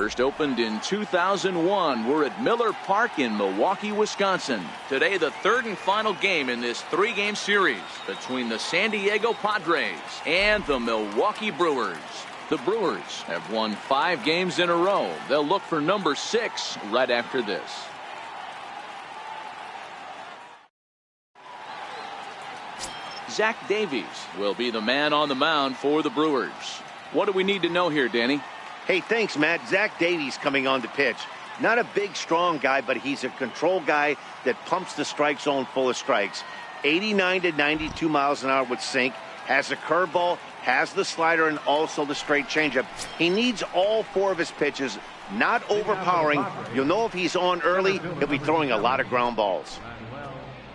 First opened in 2001. We're at Miller Park in Milwaukee, Wisconsin. Today, the third and final game in this three-game series between the San Diego Padres and the Milwaukee Brewers. The Brewers have won 5 games in a row. They'll look for number 6 right after this. Zach Davies will be the man on the mound for the Brewers. What do we need to know here, Danny? Hey, thanks, Matt. Zach Davies coming on to pitch. Not a big, strong guy, but he's a control guy that pumps the strike zone full of strikes. 89 to 92 miles an hour with sink. Has a curveball, has the slider, and also the straight changeup. He needs all 4 of his pitches, not overpowering. You'll know if he's on early, he'll be throwing a lot of ground balls.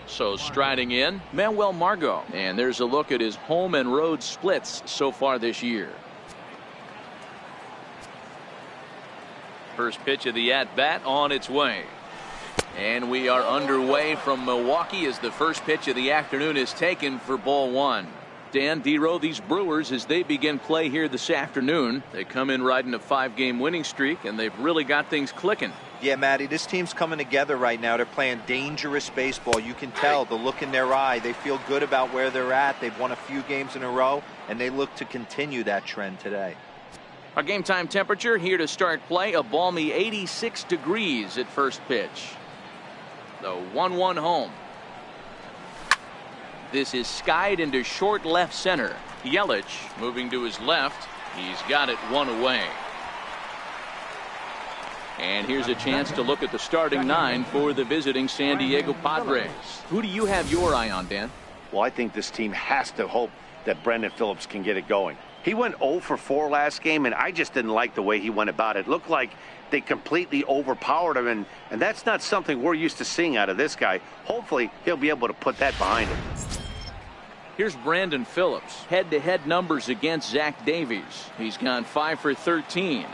So striding in, Manuel Margot. And there's a look at his home and road splits so far this year. First pitch of the at-bat on its way. And we are underway from Milwaukee as the first pitch of the afternoon is taken for ball 1. Dan Dero, these Brewers, as they begin play here this afternoon, they come in riding a 5-game winning streak, and they've really got things clicking. Yeah, Matty, this team's coming together right now. They're playing dangerous baseball. You can tell the look in their eye. They feel good about where they're at. They've won a few games in a row, and they look to continue that trend today. Our game time temperature here to start play, a balmy 86 degrees at first pitch. The 1-1 home. This is skied into short left center. Yelich moving to his left. He's got it 1 away. And here's a chance to look at the starting 9 for the visiting San Diego Padres. Who do you have your eye on, Dan? Well, I think this team has to hope that Brendan Phillips can get it going. He went 0 for 4 last game, and I just didn't like the way he went about it. It looked like they completely overpowered him, and that's not something we're used to seeing out of this guy. Hopefully, he'll be able to put that behind him. Here's Brandon Phillips. Head-to-head numbers against Zach Davies. He's gone 5 for 13.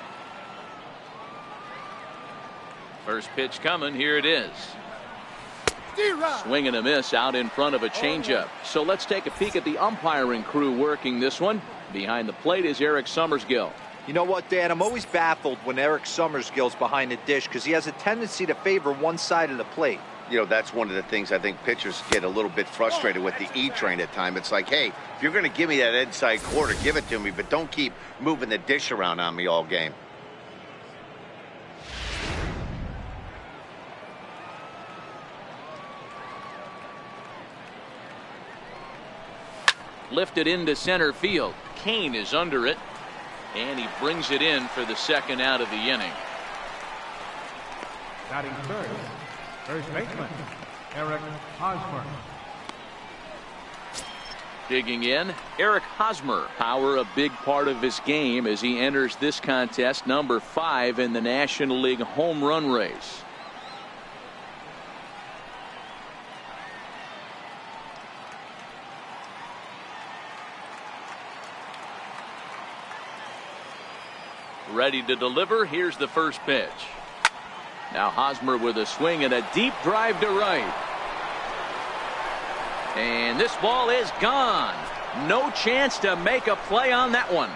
First pitch coming. Here it is. Swing and a miss out in front of a changeup. So let's take a peek at the umpiring crew working this one. Behind the plate is Eric Summersgill. You know what, Dan? I'm always baffled when Eric Summersgill's behind the dish because he has a tendency to favor one side of the plate. You know, that's one of the things I think pitchers get a little bit frustrated with the E-train at times. It's like, hey, if you're going to give me that inside quarter, give it to me, but don't keep moving the dish around on me all game. Lifted into center field. Kane is under it, and he brings it in for the second out of the inning. Batting third, first baseman, Eric Hosmer. Digging in, Eric Hosmer. Power a big part of his game as he enters this contest, number 5 in the National League home run race. Ready to deliver. Here's the first pitch. Now Hosmer with a swing and a deep drive to right. And this ball is gone. No chance to make a play on that one.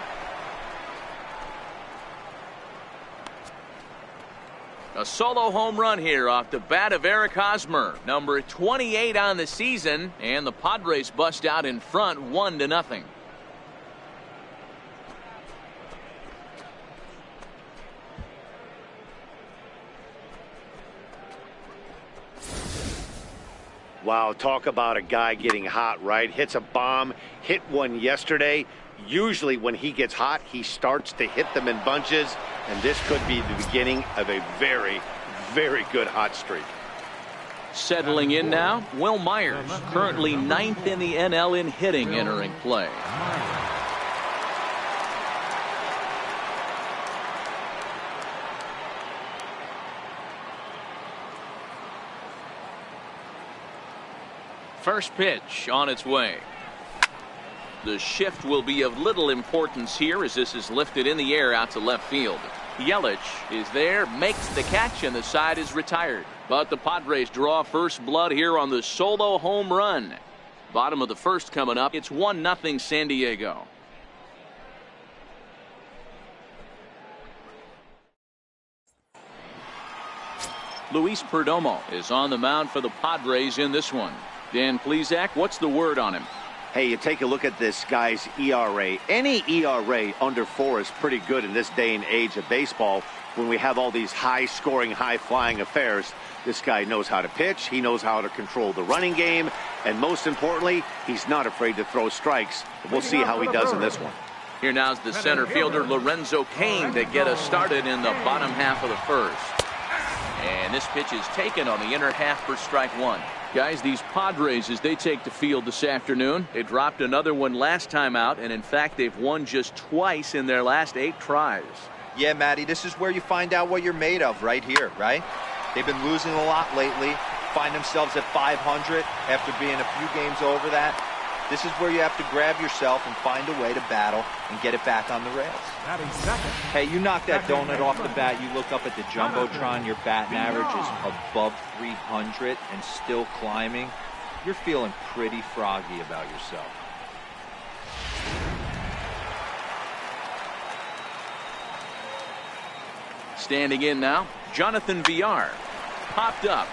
A solo home run here off the bat of Eric Hosmer, number 28 on the season, and the Padres bust out in front 1-0. Wow, talk about a guy getting hot, right? Hits a bomb, hit one yesterday. Usually when he gets hot, he starts to hit them in bunches, and this could be the beginning of a very, very good hot streak. Settling in now, Will Myers, currently 9th in the NL in hitting, entering play. First pitch on its way. The shift will be of little importance here as this is lifted in the air out to left field. Yelich is there, makes the catch, and the side is retired. But the Padres draw first blood here on the solo home run. Bottom of the first coming up. It's 1-0 San Diego. Luis Perdomo is on the mound for the Padres in this one. Dan Plesac, what's the word on him? Hey, you take a look at this guy's ERA. Any ERA under 4 is pretty good in this day and age of baseball when we have all these high-scoring, high-flying affairs. This guy knows how to pitch. He knows how to control the running game. And most importantly, he's not afraid to throw strikes. We'll see how he does in this one. Here now's the center fielder, Lorenzo Cain, to get us started in the bottom half of the first. And this pitch is taken on the inner half for strike one. Guys, these Padres, as they take the field this afternoon, they dropped another one last time out, and in fact, they've won just twice in their last 8 tries. Yeah, Matty, this is where you find out what you're made of right here, right? They've been losing a lot lately, find themselves at 500 after being a few games over that. This is where you have to grab yourself and find a way to battle and get it back on the rails. Hey, you knock that donut off the bat, you look up at the Jumbotron, your batting average is above 300 and still climbing. You're feeling pretty froggy about yourself. Standing in now, Jonathan Villar. Popped up.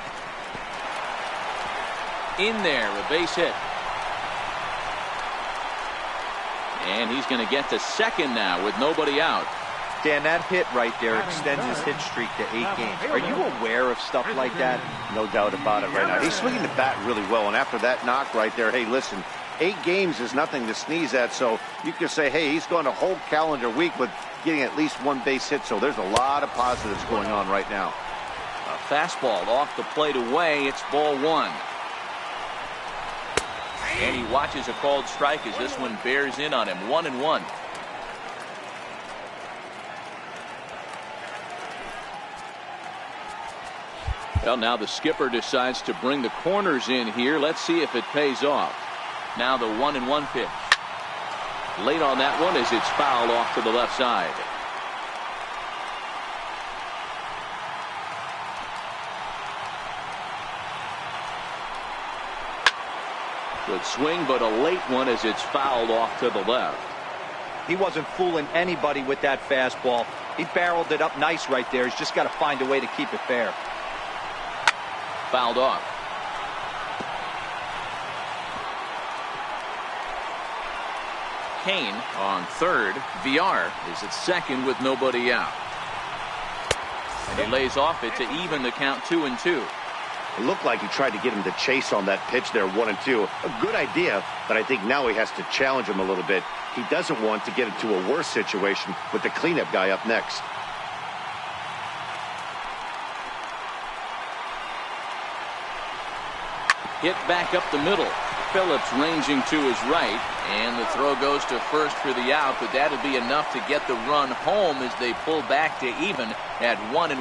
In there, a base hit. And he's going to get to second now with nobody out. Dan, that hit right there extends his hit streak to 8 games. Are you aware of stuff like that? No doubt about it right now. He's swinging the bat really well, and after that knock right there, hey, listen, 8 games is nothing to sneeze at, so you can say, hey, he's gone a whole calendar week with getting at least 1 base hit, so there's a lot of positives going on right now. A fastball off the plate away. It's ball 1. And he watches a called strike as this one bears in on him. 1-1. Well, now the skipper decides to bring the corners in here. Let's see if it pays off. Now the 1-1 pitch. Late on that one as it's fouled off to the left side. Good swing, but a late one as it's fouled off to the left. He wasn't fooling anybody with that fastball. He barreled it up nice right there. He's just got to find a way to keep it fair. Fouled off. Cain on third. Villar is at second with nobody out. And he lays off it to even the count 2-2. It looked like he tried to get him to chase on that pitch there, 1-2. A good idea, but I think now he has to challenge him a little bit. He doesn't want to get into a worse situation with the cleanup guy up next. Hit back up the middle. Phillips ranging to his right, and the throw goes to first for the out, but that'll be enough to get the run home as they pull back to even at 1-1.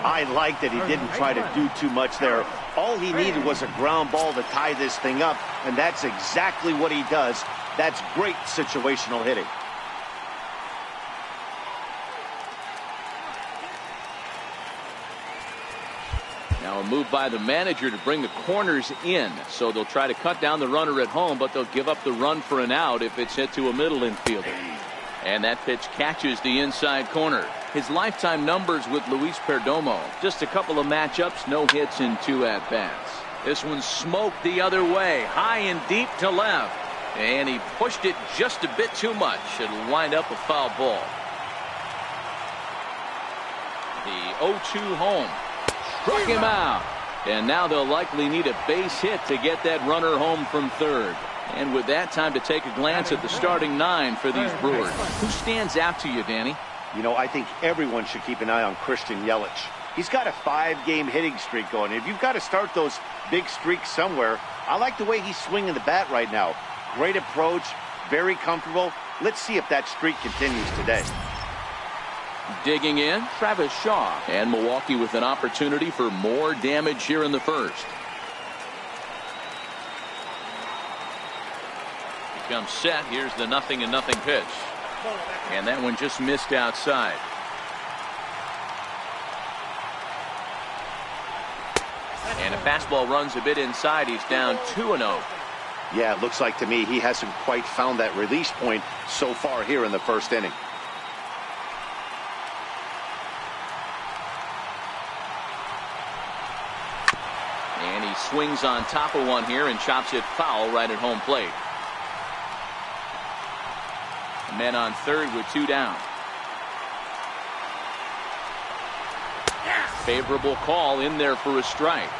I like that he didn't try to do too much there. All he needed was a ground ball to tie this thing up, and that's exactly what he does. That's great situational hitting. Now a move by the manager to bring the corners in, so they'll try to cut down the runner at home, but they'll give up the run for an out if it's hit to a middle infielder. And that pitch catches the inside corner. His lifetime numbers with Luis Perdomo, just a couple of matchups, no hits in 2 at-bats. This one smoked the other way, high and deep to left, and he pushed it just a bit too much. It'll wind up a foul ball. The 0-2 home. Struck him out. And now they'll likely need a base hit to get that runner home from third. And with that, time to take a glance at the starting 9 for these Brewers. Who stands out to you, Danny? You know, I think everyone should keep an eye on Christian Yelich. He's got a 5-game hitting streak going. If you've got to start those big streaks somewhere, I like the way he's swinging the bat right now. Great approach, very comfortable. Let's see if that streak continues today. Digging in, Travis Shaw. And Milwaukee with an opportunity for more damage here in the first. He comes set. Here's the 0-0 pitch. And that one just missed outside. And a fastball runs a bit inside. He's down 2-0. Yeah, it looks like to me he hasn't quite found that release point so far here in the first inning. He swings on top of one here and chops it foul right at home plate. Men on third with 2 down. Favorable call in there for a strike.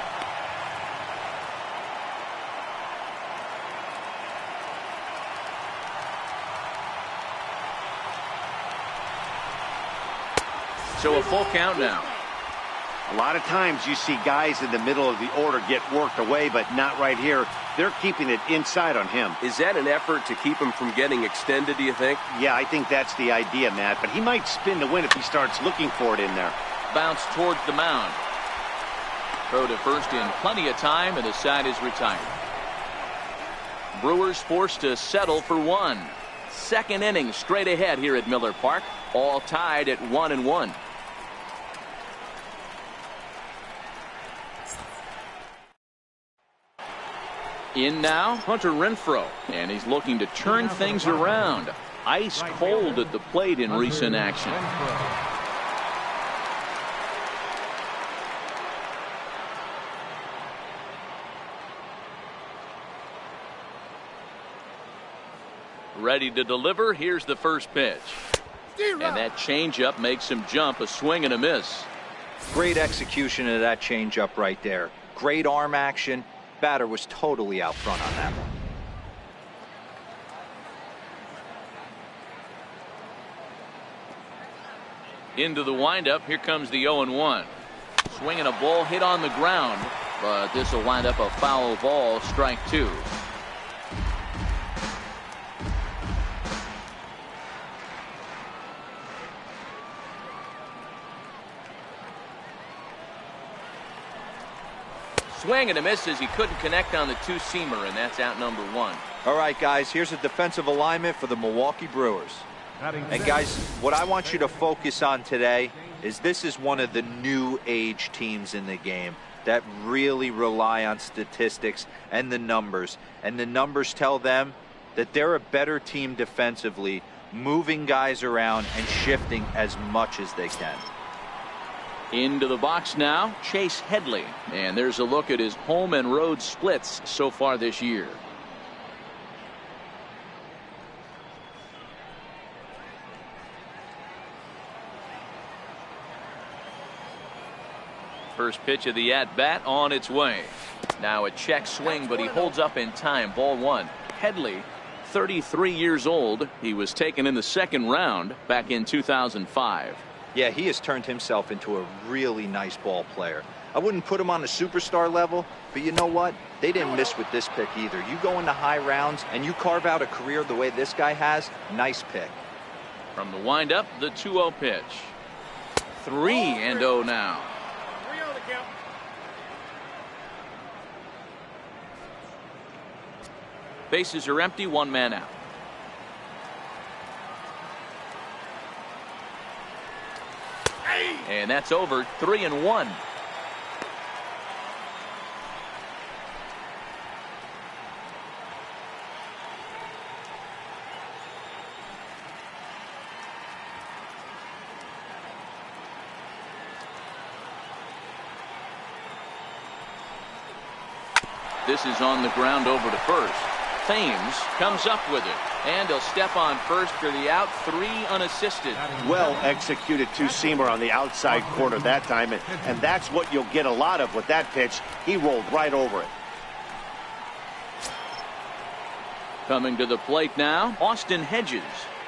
So a full count now. A lot of times you see guys in the middle of the order get worked away, but not right here. They're keeping it inside on him. Is that an effort to keep him from getting extended, do you think? Yeah, I think that's the idea, Matt. But he might spin to win if he starts looking for it in there. Bounce towards the mound. Throw to first in plenty of time, and the side is retired. Brewers forced to settle for 1. Second inning straight ahead here at Miller Park. All tied at 1-1. In now, Hunter Renfroe, and he's looking to turn things around. Ice cold at the plate in recent action. Ready to deliver. Here's the first pitch. And that changeup makes him jump. A swing and a miss. Great execution of that changeup right there. Great arm action. Batter was totally out front on that one. Into the windup. Here comes the 0-1. Swinging a ball hit on the ground, but this will wind up a foul ball. Strike 2. Swing and a miss as he couldn't connect on the two-seamer, and that's out number 1. All right, guys, here's a defensive alignment for the Milwaukee Brewers. And guys, what I want you to focus on today is this is one of the new age teams in the game that really rely on statistics and the numbers. And the numbers tell them that they're a better team defensively, moving guys around and shifting as much as they can. Into the box now, Chase Headley. And there's a look at his home and road splits so far this year. First pitch of the at-bat on its way. Now a check swing, but he holds up in time. Ball 1. Headley, 33 years old. He was taken in the second round back in 2005. Yeah, he has turned himself into a really nice ball player. I wouldn't put him on a superstar level, but you know what? They didn't miss with this pick either. You go into high rounds and you carve out a career the way this guy has, nice pick. From the windup, the 2-0 pitch. 3-0 now. Bases are empty, 1 man out. And that's over. 3-1. This is on the ground over to first. Thames comes up with it, and he'll step on first for the out. 3 unassisted. Well executed two-seamer on the outside corner that time, and that's what you'll get a lot of with that pitch. He rolled right over it. Coming to the plate now, Austin Hedges.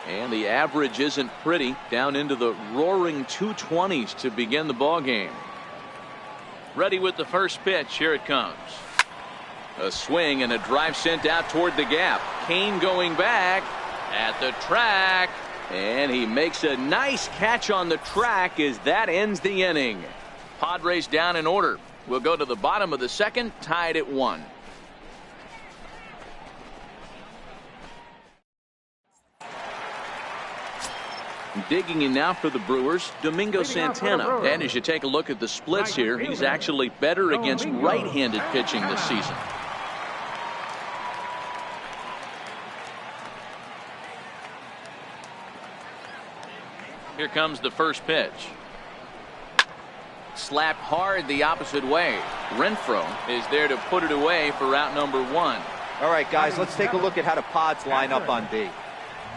And the average isn't pretty, down into the roaring 220s to begin the ball game. Ready with the first pitch. Here it comes. A swing and a drive sent out toward the gap. Kane going back at the track, and he makes a nice catch on the track as that ends the inning. Padres down in order. We'll go to the bottom of the second, tied at 1. Digging in now for the Brewers, Domingo Santana. And as you take a look at the splits here, he's actually better against right-handed pitching this season. Here comes the first pitch. Slapped hard the opposite way. Renfroe is there to put it away for out number 1. All right, guys, let's take a look at how the Pods line up on D.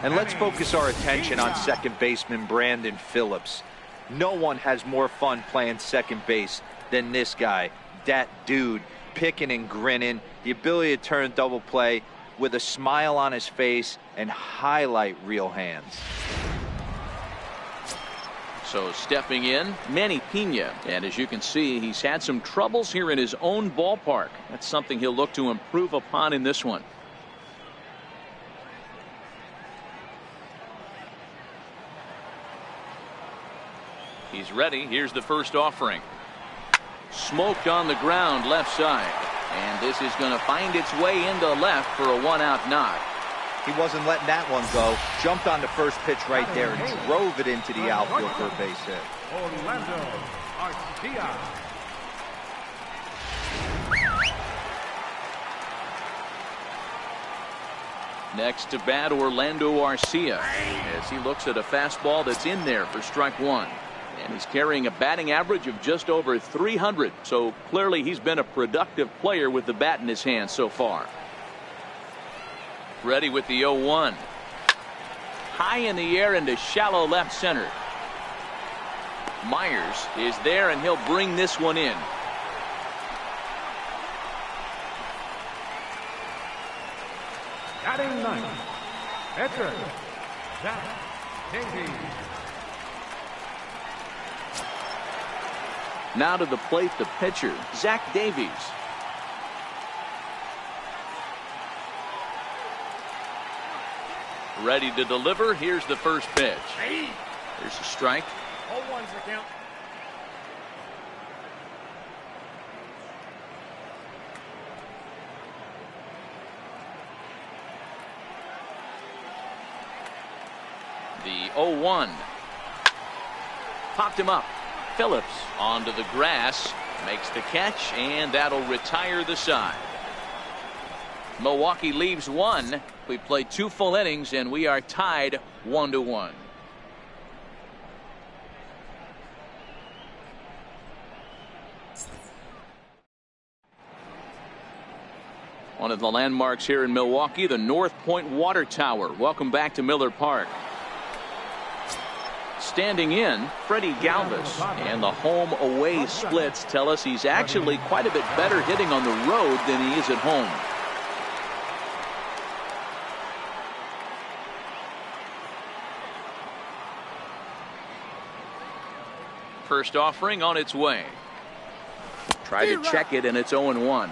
And let's focus our attention on second baseman Brandon Phillips. No one has more fun playing second base than this guy. That dude, picking and grinning, the ability to turn double play with a smile on his face and highlight real hands. So stepping in, Manny Pena. And as you can see, he's had some troubles here in his own ballpark. That's something he'll look to improve upon in this one. He's ready. Here's the first offering. Smoked on the ground left side. And this is going to find its way into left for a 1-out knock. He wasn't letting that one go. Jumped on the first pitch right there and drove it into the outfield for a base hit. Orlando Arcia. Next to bat, Orlando Arcia, as he looks at a fastball that's in there for strike 1. And he's carrying a batting average of just over 300. So clearly he's been a productive player with the bat in his hand so far. Ready with the 0-1. High in the air into shallow left center. Myers is there and he'll bring this one in. Batting ninth, pitcher Zach Davies. Now to the plate, the pitcher, Zach Davies. Ready to deliver. Here's the first pitch. Here's a strike. 0-1's the count. The 0-1. Popped him up. Phillips onto the grass, makes the catch, and that'll retire the side. Milwaukee leaves 1. We played 2 full innings and we are tied 1-1. One of the landmarks here in Milwaukee, the North Point Water Tower. Welcome back to Miller Park. Standing in, Freddie Galvis, and the home away splits tell us he's actually quite a bit better hitting on the road than he is at home. First offering on its way. Tried to check it, and it's 0-1.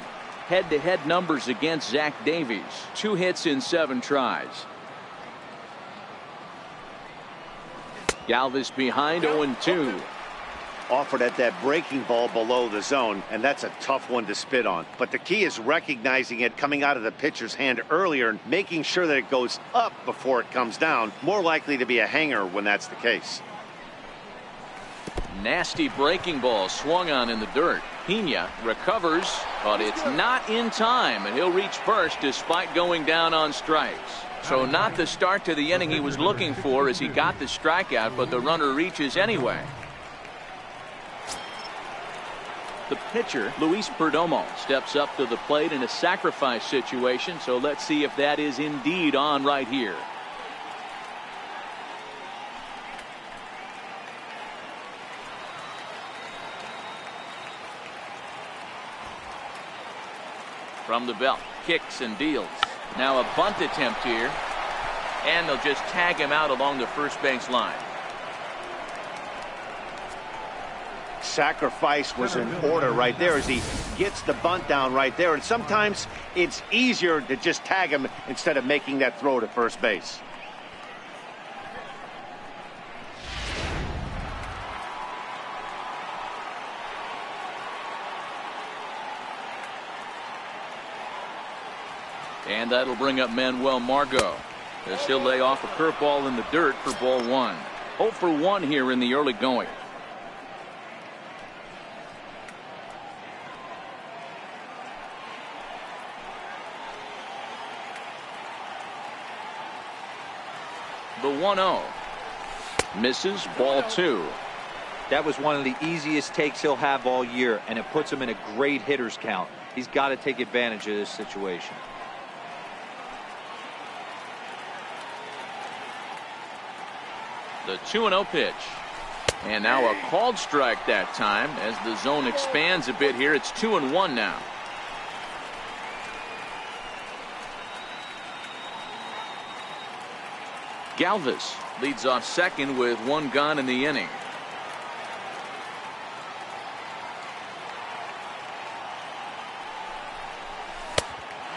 Head-to-head numbers against Zach Davies. 2 hits in 7 tries. Galvis behind, 0-2. Offered at that breaking ball below the zone, and that's a tough one to spit on. But the key is recognizing it coming out of the pitcher's hand earlier and making sure that it goes up before it comes down. More likely to be a hanger when that's the case. Nasty breaking ball swung on in the dirt. Pena recovers, but it's not in time, and he'll reach first despite going down on strikes. So not the start to the inning he was looking for as he got the strikeout, but the runner reaches anyway. The pitcher, Luis Perdomo, steps up to the plate in a sacrifice situation, so let's see if that is indeed on right here. From the belt, kicks and deals. Now a bunt attempt here, and they'll just tag him out along the first base line. Sacrifice was in order right there as he gets the bunt down right there, and sometimes it's easier to just tag him instead of making that throw to first base. And that'll bring up Manuel Margot as he'll lay off a curveball in the dirt for ball 1. 0 for 1 here in the early going. The 1-0. Misses, ball 2. That was one of the easiest takes he'll have all year, and it puts him in a great hitter's count. He's got to take advantage of this situation. The 2-0 pitch. And now a called strike that time as the zone expands a bit here. It's 2-1 now. Galvis leads off second with one gone in the inning.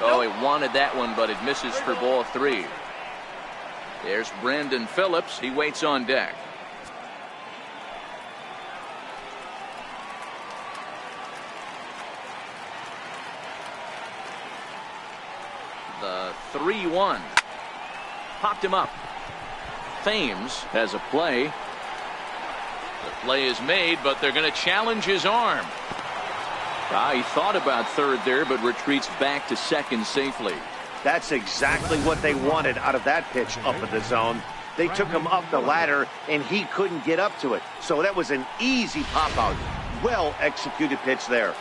Oh, he wanted that one, but it misses for ball 3. There's Brandon Phillips. He waits on deck. The 3-1. Popped him up. Thames has a play. The play is made, but they're going to challenge his arm. He thought about third there, but retreats back to second safely. That's exactly what they wanted out of that pitch up in the zone. They took him up the ladder, and he couldn't get up to it. So that was an easy pop-out. Well-executed pitch there.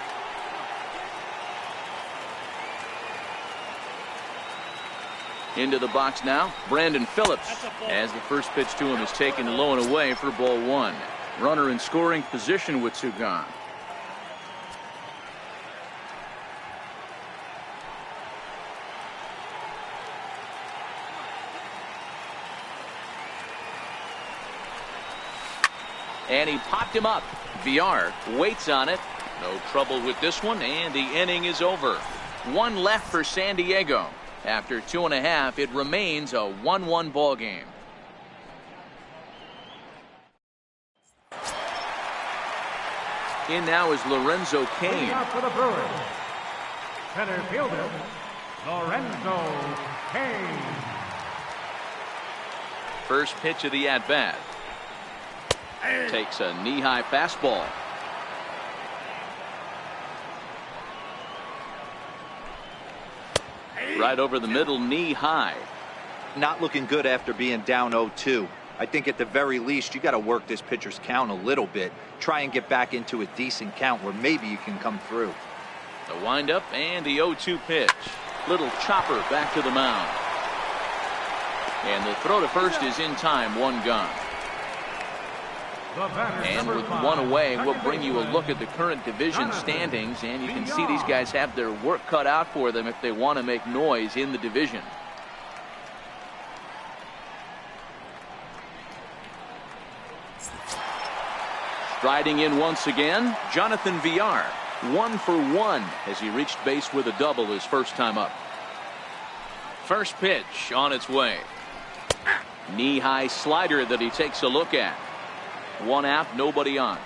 Into the box now, Brandon Phillips, as the first pitch to him is taken low and away for ball 1. Runner in scoring position with 2 gone. And he popped him up. VR waits on it. No trouble with this one, and the inning is over. 1 left for San Diego. After 2.5, it remains a 1-1 ball game. In now is Lorenzo Cain. Out for the Brewers, center fielder Lorenzo Cain. First pitch of the at-bat. Takes a knee-high fastball. Right over the middle, knee-high. Not looking good after being down 0-2. I think at the very least you got to work this pitcher's count a little bit. Try and get back into a decent count where maybe you can come through. The windup and the 0-2 pitch. Little chopper back to the mound. And the throw to first is in time, 1 gone. And with 1 away, we'll bring you a look at the current division standings, and you can see these guys have their work cut out for them if they want to make noise in the division. Striding in once again, Jonathan VR. 1 for 1 as he reached base with a double his first time up. First pitch on its way. Knee-high slider that he takes a look at. 1 out, nobody on.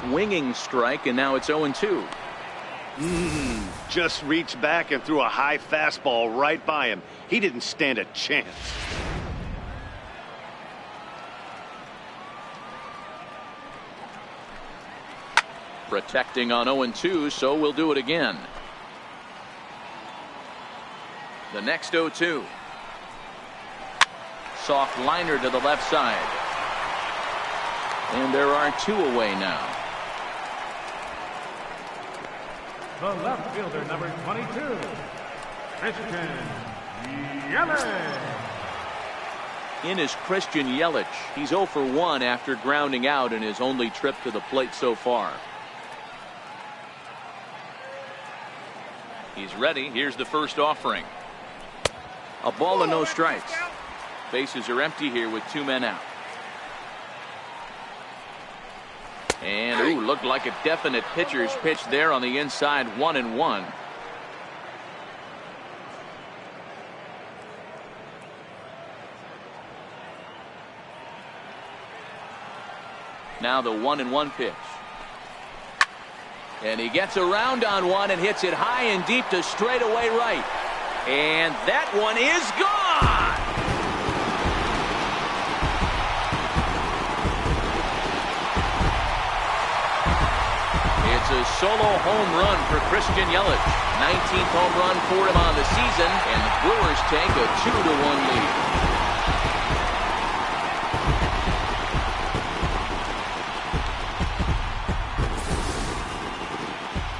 Swinging strike, and now it's 0-2. Just reached back and threw a high fastball right by him. He didn't stand a chance. Protecting on 0-2, so we'll do it again. The next 0-2. Soft liner to the left side. And there are 2 away now. The left fielder, number 22, Christian Yelich. In is Christian Yelich. He's 0 for 1 after grounding out in his only trip to the plate so far. He's ready. Here's the first offering. A ball and no strikes. Bases are empty here with 2 men out. And looked like a definite pitcher's pitch there on the inside, 1-1. Now the 1-1 pitch. And he gets around on one and hits it high and deep to straightaway right. And that one is gone. It's a solo home run for Christian Yelich. 19th home run for him on the season, and the Brewers take a 2-1 lead.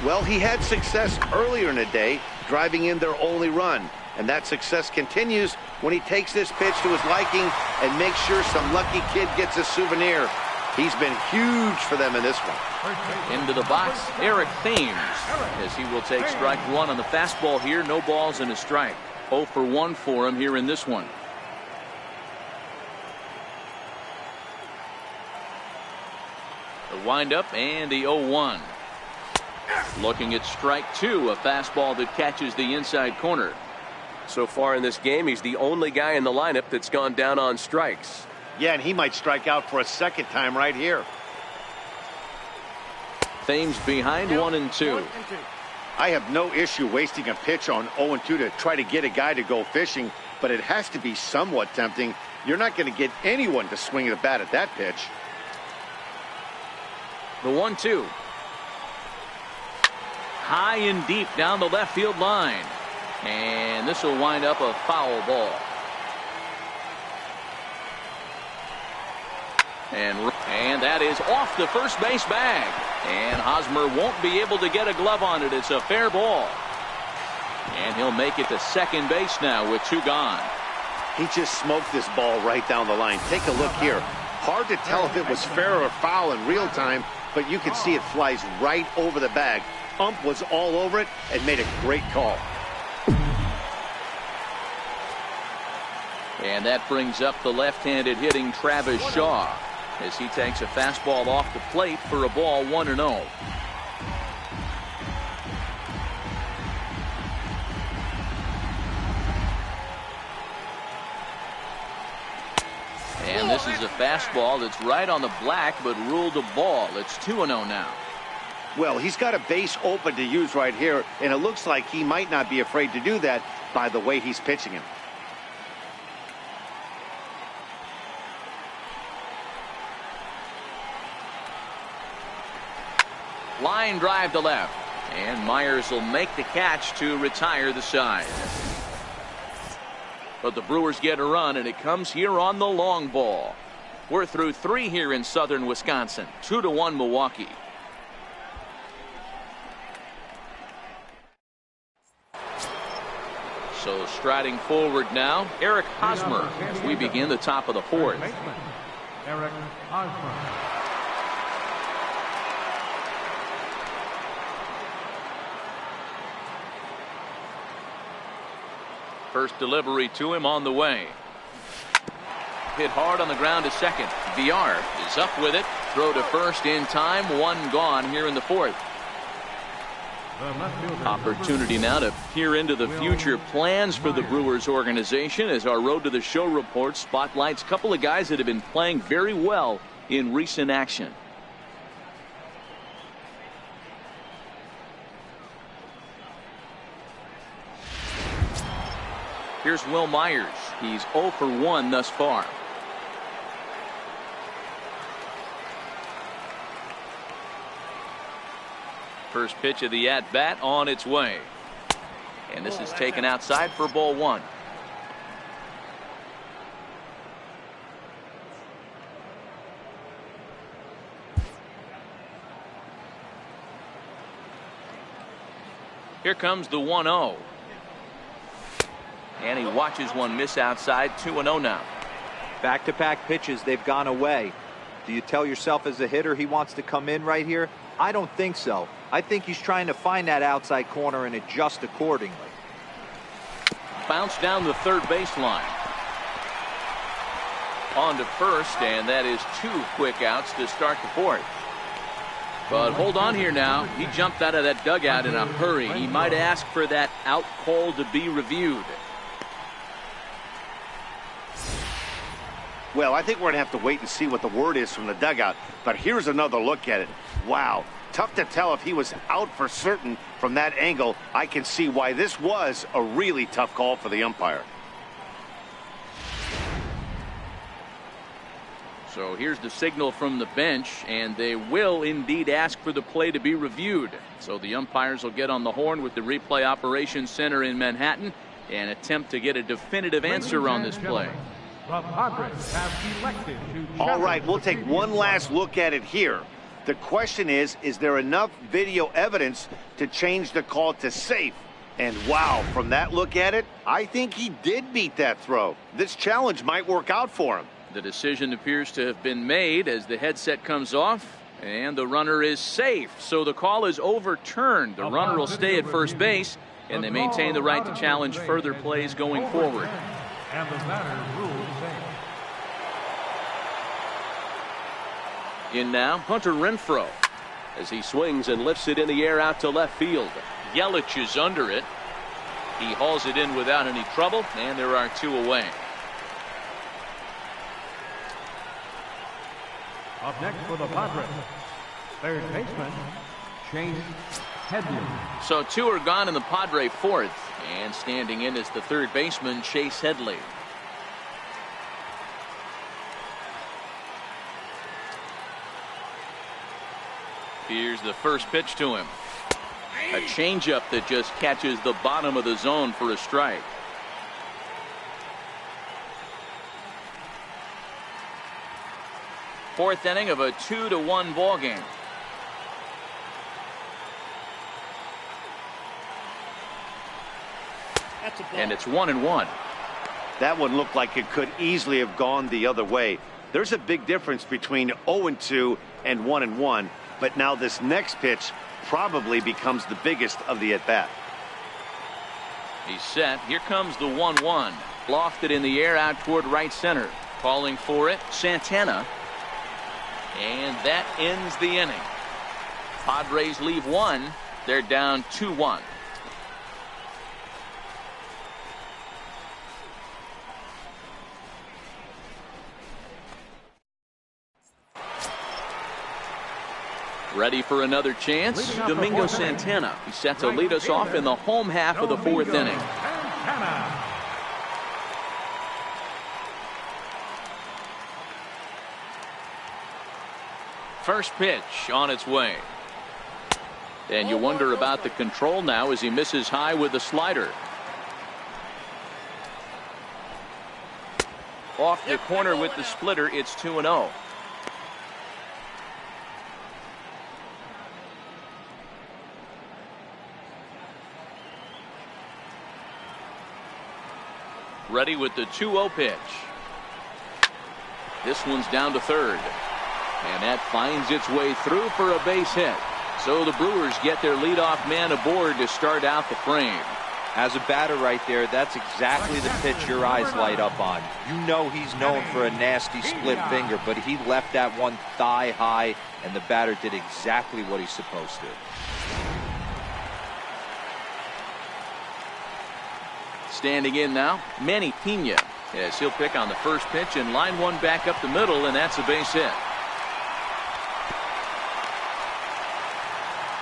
Well, he had success earlier in the day, driving in their only run. And that success continues when he takes this pitch to his liking and makes sure some lucky kid gets a souvenir. He's been huge for them in this one. Into the box, Eric Thames, as he will take strike one on the fastball here. No balls and a strike. 0 for 1 for him here in this one. The windup and the 0-1. Looking at strike two, a fastball that catches the inside corner. So far in this game, he's the only guy in the lineup that's gone down on strikes. Yeah, and he might strike out for a second time right here. Thames behind 1-2. I have no issue wasting a pitch on 0-2 to try to get a guy to go fishing, but it has to be somewhat tempting. You're not going to get anyone to swing the bat at that pitch. The 1-2. High and deep down the left field line. And this will wind up a foul ball. And that is off the first base bag. And Hosmer won't be able to get a glove on it. It's a fair ball. And he'll make it to second base now with 2 gone. He just smoked this ball right down the line. Take a look here. Hard to tell if it was fair or foul in real time, but you can see it flies right over the bag. Ump was all over it and made a great call. And that brings up the left-handed hitting Travis Shaw as he takes a fastball off the plate for a ball 1-0. And this is a fastball that's right on the black but ruled a ball. It's 2-0 now. Well, he's got a base open to use right here, and it looks like he might not be afraid to do that by the way he's pitching him. Line drive to left, and Myers will make the catch to retire the side. But the Brewers get a run, and it comes here on the long ball. We're through 3 here in southern Wisconsin. 2-1 Milwaukee. So striding forward now, Eric Hosmer as we begin the top of the 4th. Eric Hosmer. First delivery to him on the way. Hit hard on the ground to second. VR is up with it. Throw to first in time. 1 gone here in the 4th. Opportunity now to peer into the future plans for the Brewers organization as our Road to the Show report spotlights a couple of guys that have been playing very well in recent action. Here's Will Myers. He's 0 for 1 thus far. First pitch of the at-bat on its way. And this is taken outside for ball 1. Here comes the 1-0. And he watches one miss outside. 2-0 now. Back-to-back pitches, they've gone away. Do you tell yourself as a hitter he wants to come in right here? I don't think so. I think he's trying to find that outside corner and adjust accordingly. Bounce down the third baseline. On to first, and that is 2 quick outs to start the 4th. But hold on here now. He jumped out of that dugout in a hurry. He might ask for that out call to be reviewed. Well, I think we're going to have to wait and see what the word is from the dugout. But here's another look at it. Wow. Tough to tell if he was out for certain from that angle. I can see why this was a really tough call for the umpire. So here's the signal from the bench, and they will indeed ask for the play to be reviewed. So the umpires will get on the horn with the replay operations center in Manhattan and attempt to get a definitive answer on this play. The Padres have elected to. All right, we'll take one last look at it here. The question is there enough video evidence to change the call to safe. And wow, from that look at it, I think he did beat that throw. This challenge might work out for him. The decision appears to have been made as the headset comes off, and the runner is safe. So the call is overturned. The runner will stay at first base, and they maintain the right to challenge further plays going forward. And the batter ruled safe. In now, Hunter Renfroe. As he swings and lifts it in the air out to left field. Yelich is under it. He hauls it in without any trouble, and there are 2 away. Up next for the Padres, third baseman, Chase Headley. So 2 are gone in the Padre fourth, and standing in is the third baseman, Chase Headley. Here's the first pitch to him. A changeup that just catches the bottom of the zone for a strike. Fourth inning of a 2-1 ball game. And it's 1-1. That one looked like it could easily have gone the other way. There's a big difference between 0-2 and 1-1. But now this next pitch probably becomes the biggest of the at-bat. He's set. Here comes the 1-1. Lofted in the air out toward right center. Calling for it, Santana. And that ends the inning. Padres leave 1. They're down 2-1. Ready for another chance, Domingo Santana. He's set to lead us off in the home half of the fourth inning. First pitch on its way. And you wonder about the control now as he misses high with the slider. Off the corner with the splitter, it's 2-0. Ready with the 2-0 pitch. This one's down to third. And that finds its way through for a base hit. So the Brewers get their leadoff man aboard to start out the frame. As a batter right there, that's exactly the pitch your eyes light up on. You know he's known for a nasty split finger, but he left that one thigh high, and the batter did exactly what he's supposed to. Standing in now, Manny Pena, as he'll pick on the first pitch and line one back up the middle, and that's a base hit.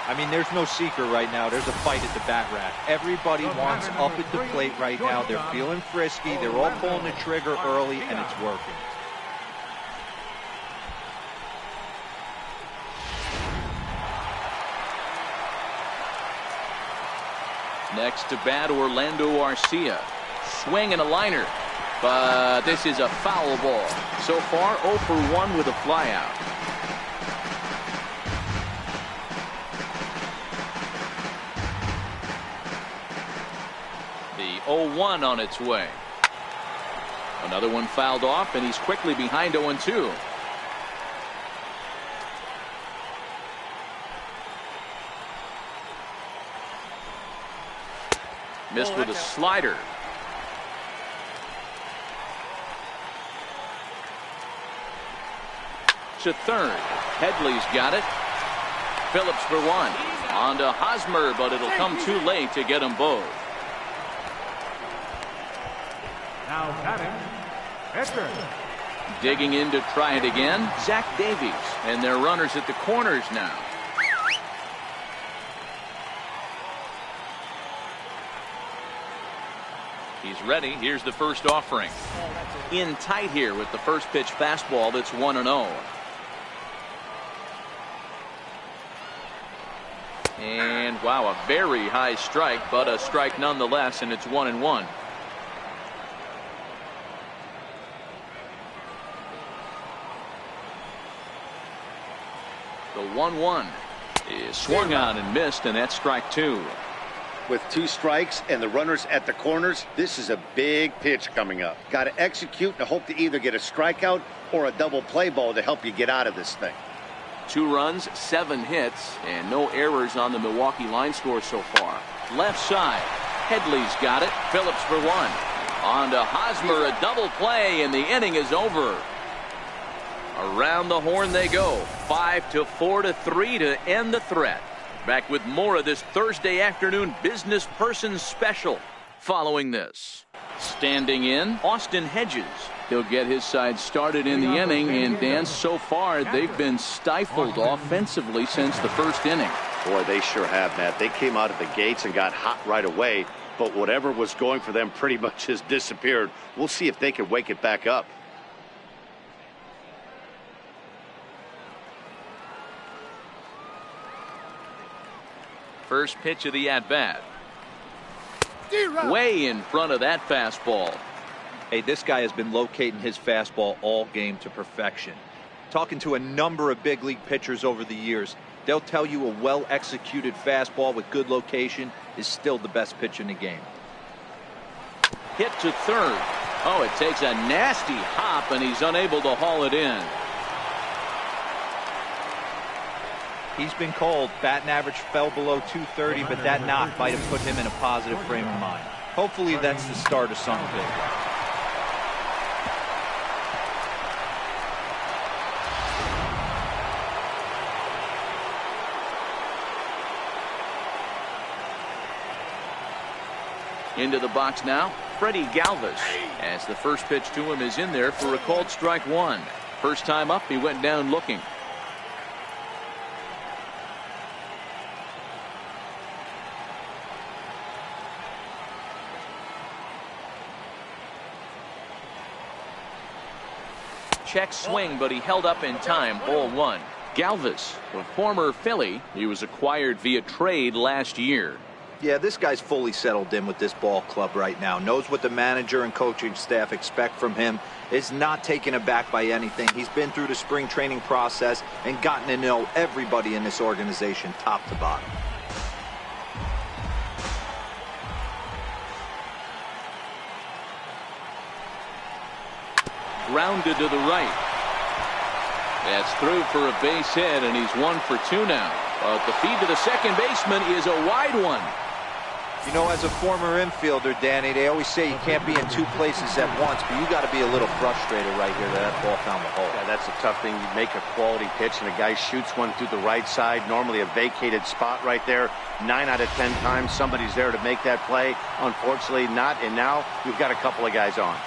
I mean, there's no secret right now. There's a fight at the bat rack. Everybody wants up at the plate right now. They're feeling frisky. They're all pulling the trigger early, and it's working. Next to bat, Orlando Arcia. Swing and a liner. But this is a foul ball. So far, 0 for 1 with a flyout. The 0-1 on its way. Another one fouled off, and he's quickly behind 0-2. Missed with a slider. To third. Headley's got it. Phillips for one. On to Hosmer, but it'll come too late to get them both. Now batting, pitcher. Digging in to try it again, Zach Davies. And they're runners at the corners now. He's ready. Here's the first offering. In tight here with the first pitch fastball that's 1-0. And wow, a very high strike, but a strike nonetheless, and it's 1-1. The 1-1 is swung on and missed, and that's strike 2. With 2 strikes and the runners at the corners, this is a big pitch coming up. Got to execute and hope to either get a strikeout or a double play ball to help you get out of this thing. 2 runs, 7 hits, and no errors on the Milwaukee line score so far. Left side. Headley's got it. Phillips for 1. On to Hosmer, a double play, and the inning is over. Around the horn they go. 5-4-3 to end the threat. Back with more of this Thursday afternoon business person special following this. Standing in, Austin Hedges. He'll get his side started in the inning, and Dan, so far they've been stifled offensively since the first inning. Boy, they sure have, Matt. They came out of the gates and got hot right away, but whatever was going for them pretty much has disappeared. We'll see if they can wake it back up. First pitch of the at-bat. Way in front of that fastball. Hey, this guy has been locating his fastball all game to perfection. Talking to a number of big league pitchers over the years, they'll tell you a well-executed fastball with good location is still the best pitch in the game. Hit to third. Oh, it takes a nasty hop, and he's unable to haul it in. He's been called. Batting average fell below 230, but that knock might have put him in a positive frame of mind. Hopefully that's the start of something big. Into the box now, Freddie Galvis, as the first pitch to him is in there for a called strike 1. First time up, he went down looking. Check swing, but he held up in time. Ball 1. Galvis, a former Philly, he was acquired via trade last year. Yeah, this guy's fully settled in with this ball club right now. Knows what the manager and coaching staff expect from him. Is not taken aback by anything. He's been through the spring training process and gotten to know everybody in this organization top to bottom. Grounded to the right. That's through for a base hit, and he's 1 for 2 now. But the feed to the second baseman is a wide one. You know, as a former infielder, Danny, they always say you can't be in 2 places at once, but you got to be a little frustrated right here that ball found the hole. Yeah, that's a tough thing. You make a quality pitch, and a guy shoots one through the right side, normally a vacated spot right there. 9 out of 10 times, somebody's there to make that play. Unfortunately, not, and now we've got a couple of guys on.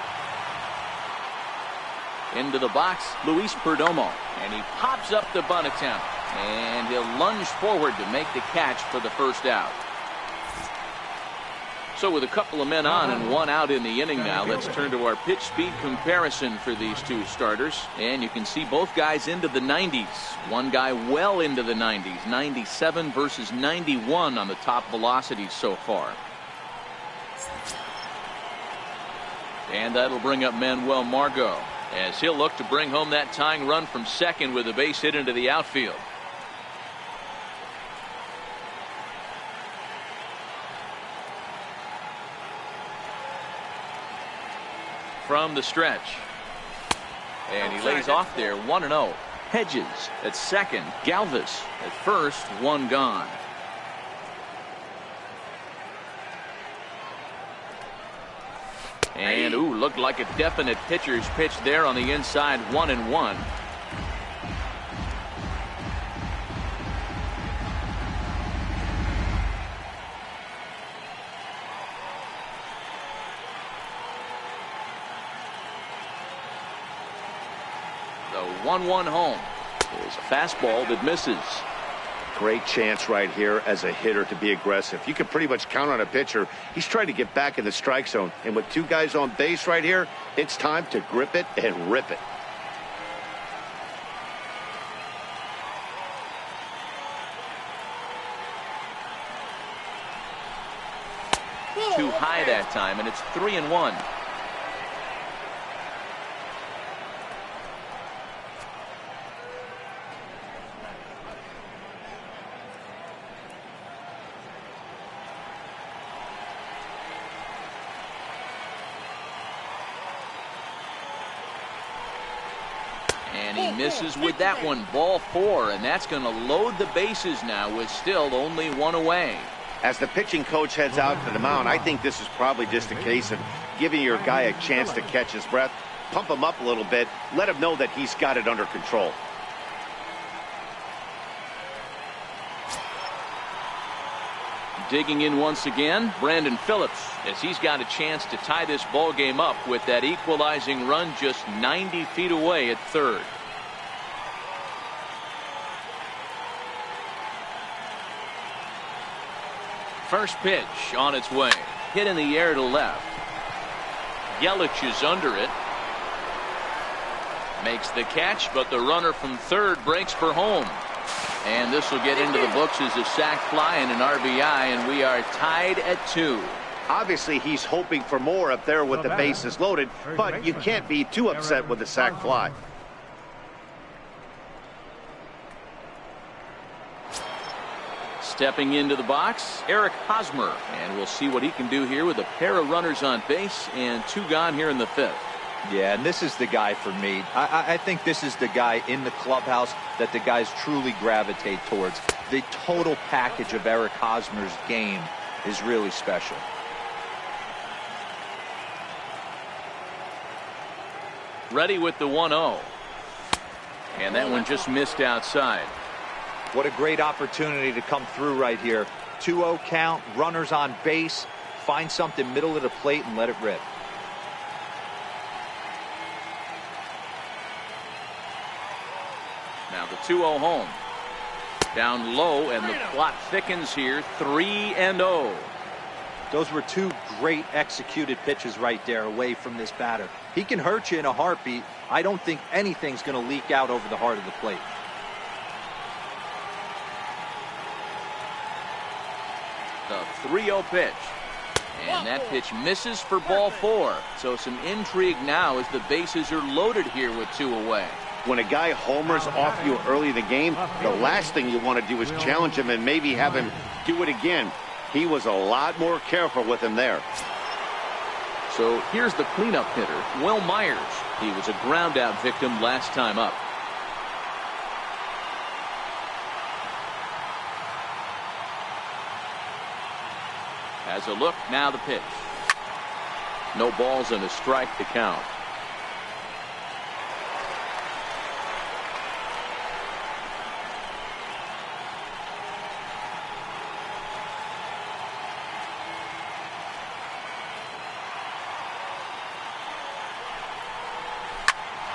Into the box, Luis Perdomo, and he pops up the bunt attempt, and he'll lunge forward to make the catch for the first out. So with a couple of men on and 1 out in the inning now, let's turn to our pitch speed comparison for these 2 starters. And you can see both guys into the 90s. One guy well into the 90s, 97 versus 91 on the top velocities so far. And that'll bring up Manuel Margot, as he'll look to bring home that tying run from second with a base hit into the outfield. From the stretch. And he lays off there, 1-0. Hedges at second. Galvis at first, 1 gone. And, ooh, looked like a definite pitcher's pitch there on the inside, 1-1. The 1-1 home. There's a fastball that misses. Great chance right here as a hitter to be aggressive. You can pretty much count on a pitcher. He's trying to get back in the strike zone. And with 2 guys on base right here, it's time to grip it and rip it. Too high that time, and it's 3-1. And he misses with that one. Ball 4, and that's going to load the bases now with still only one away. As the pitching coach heads out to the mound, I think this is probably just a case of giving your guy a chance to catch his breath, pump him up a little bit, let him know that he's got it under control. Digging in once again, Brandon Phillips, as he's got a chance to tie this ball game up with that equalizing run just 90 feet away at third. First pitch on its way. Hit in the air to left. Yelich is under it. Makes the catch, but the runner from third breaks for home. And this will get into the books as a sac fly and an RBI, and we are tied at 2. Obviously, he's hoping for more up there with the bases loaded, but you can't be too upset with the sac fly. Stepping into the box, Eric Hosmer, and we'll see what he can do here with a pair of runners on base and 2 gone here in the 5th. Yeah, and this is the guy for me. I think this is the guy in the clubhouse that the guys truly gravitate towards. The total package of Eric Hosmer's game is really special. Ready with the 1-0. And that one just missed outside. What a great opportunity to come through right here. 2-0 count, runners on base. Find something middle of the plate and let it rip. Now the 2-0 home. Down low, and the plot thickens here. 3-0. Those were 2 great executed pitches right there away from this batter. He can hurt you in a heartbeat. I don't think anything's going to leak out over the heart of the plate. The 3-0 pitch. And that pitch misses for ball 4. So some intrigue now as the bases are loaded here with 2 away. When a guy homers off you early in the game, the last thing you want to do is challenge him and maybe have him do it again. He was a lot more careful with him there. So here's the cleanup hitter, Will Myers. He was a ground out victim last time up. Has a look, now the pitch. No balls and a strike to count.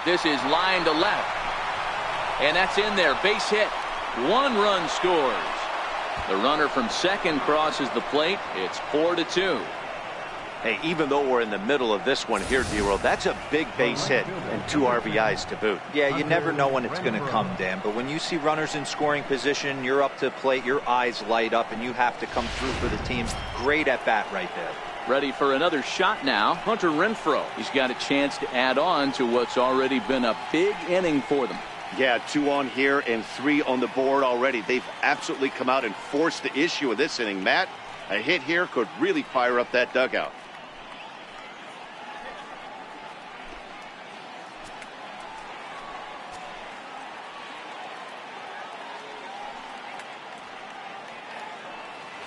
This is line to left. And that's in there. Base hit. 1 run scores. The runner from second crosses the plate. It's 4-2. Hey, even though we're in the middle of this one here, D-Roll, that's a big base hit and 2 RBIs to boot. Yeah, you never know when it's going to come, Dan. But when you see runners in scoring position, you're up to the plate, your eyes light up, and you have to come through for the team. Great at bat right there. Ready for another shot now, Hunter Renfroe. He's got a chance to add on to what's already been a big inning for them. Yeah, 2 on here and 3 on the board already. They've absolutely come out and forced the issue of this inning. Matt, a hit here could really fire up that dugout.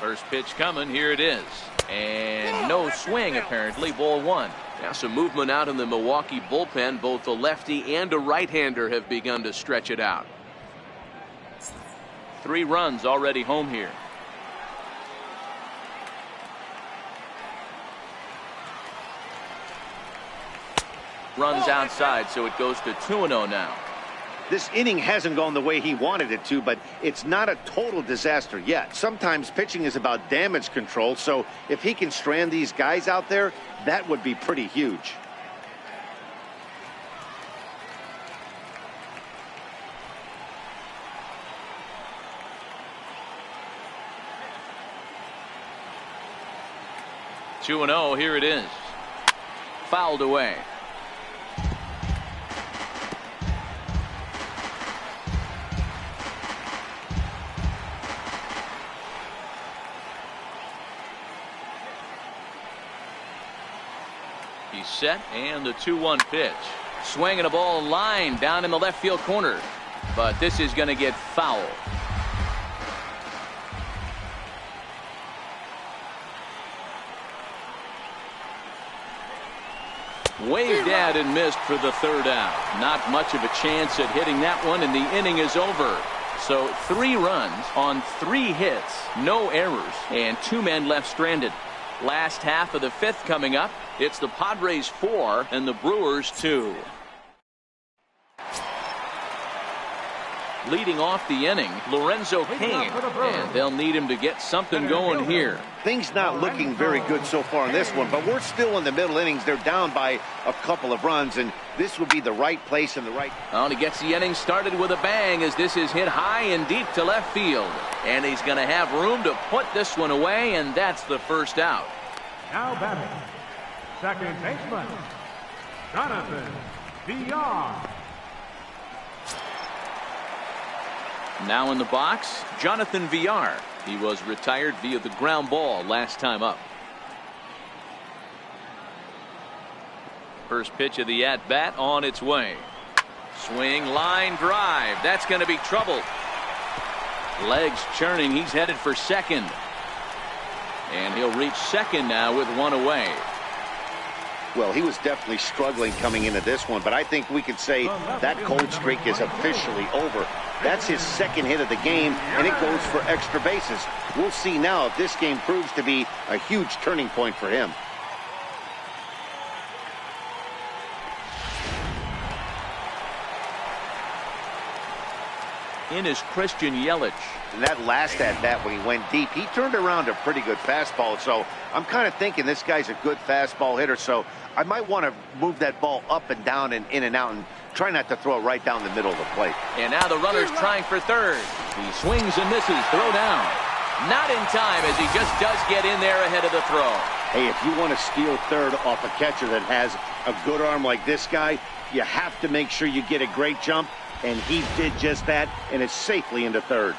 First pitch coming. Here it is. And no swing, apparently. Ball 1. Now some movement out in the Milwaukee bullpen. Both a lefty and a right-hander have begun to stretch it out. 3 runs already home here. Runs outside, so it goes to 2-0 now. This inning hasn't gone the way he wanted it to, but it's not a total disaster yet. Sometimes pitching is about damage control, so if he can strand these guys out there, that would be pretty huge. Two and 0, here it is. Fouled away. He's set, and the 2-1 pitch. Swinging a ball line down in the left field corner. But this is going to get foul. Waved at and missed for the third out. Not much of a chance at hitting that one, and the inning is over. So 3 runs on 3 hits, no errors, and 2 men left stranded. Last half of the 5th coming up. It's the Padres 4 and the Brewers 2. Leading off the inning, Lorenzo Cain, and they'll need him to get something going here. Things not looking very good so far in this one, but we're still in the middle innings. They're down by a couple of runs, and this would be the right place and the right. Well, he gets the inning started with a bang as this is hit high and deep to left field. And he's going to have room to put this one away, and that's the first out. Now batting, second baseman, Jonathan Villar. Now in the box, Jonathan Villar. He was retired via the ground ball last time up. First pitch of the at-bat on its way. Swing, line, drive. That's going to be trouble. Legs churning. He's headed for second. And he'll reach second now with one away. Well, he was definitely struggling coming into this one, but I think we could say that cold streak is officially over. That's his second hit of the game, and it goes for extra bases. We'll see now if this game proves to be a huge turning point for him. In is Christian Yelich. And that last at-bat when he went deep, he turned around a pretty good fastball. So I'm kind of thinking this guy's a good fastball hitter. So I might want to move that ball up and down and in and out and try not to throw it right down the middle of the plate. And now the runner's trying for third. He swings and misses. Throw down. Not in time as he just does get in there ahead of the throw. Hey, if you want to steal third off a catcher that has a good arm like this guy, you have to make sure you get a great jump. And he did just that, and is safely into third.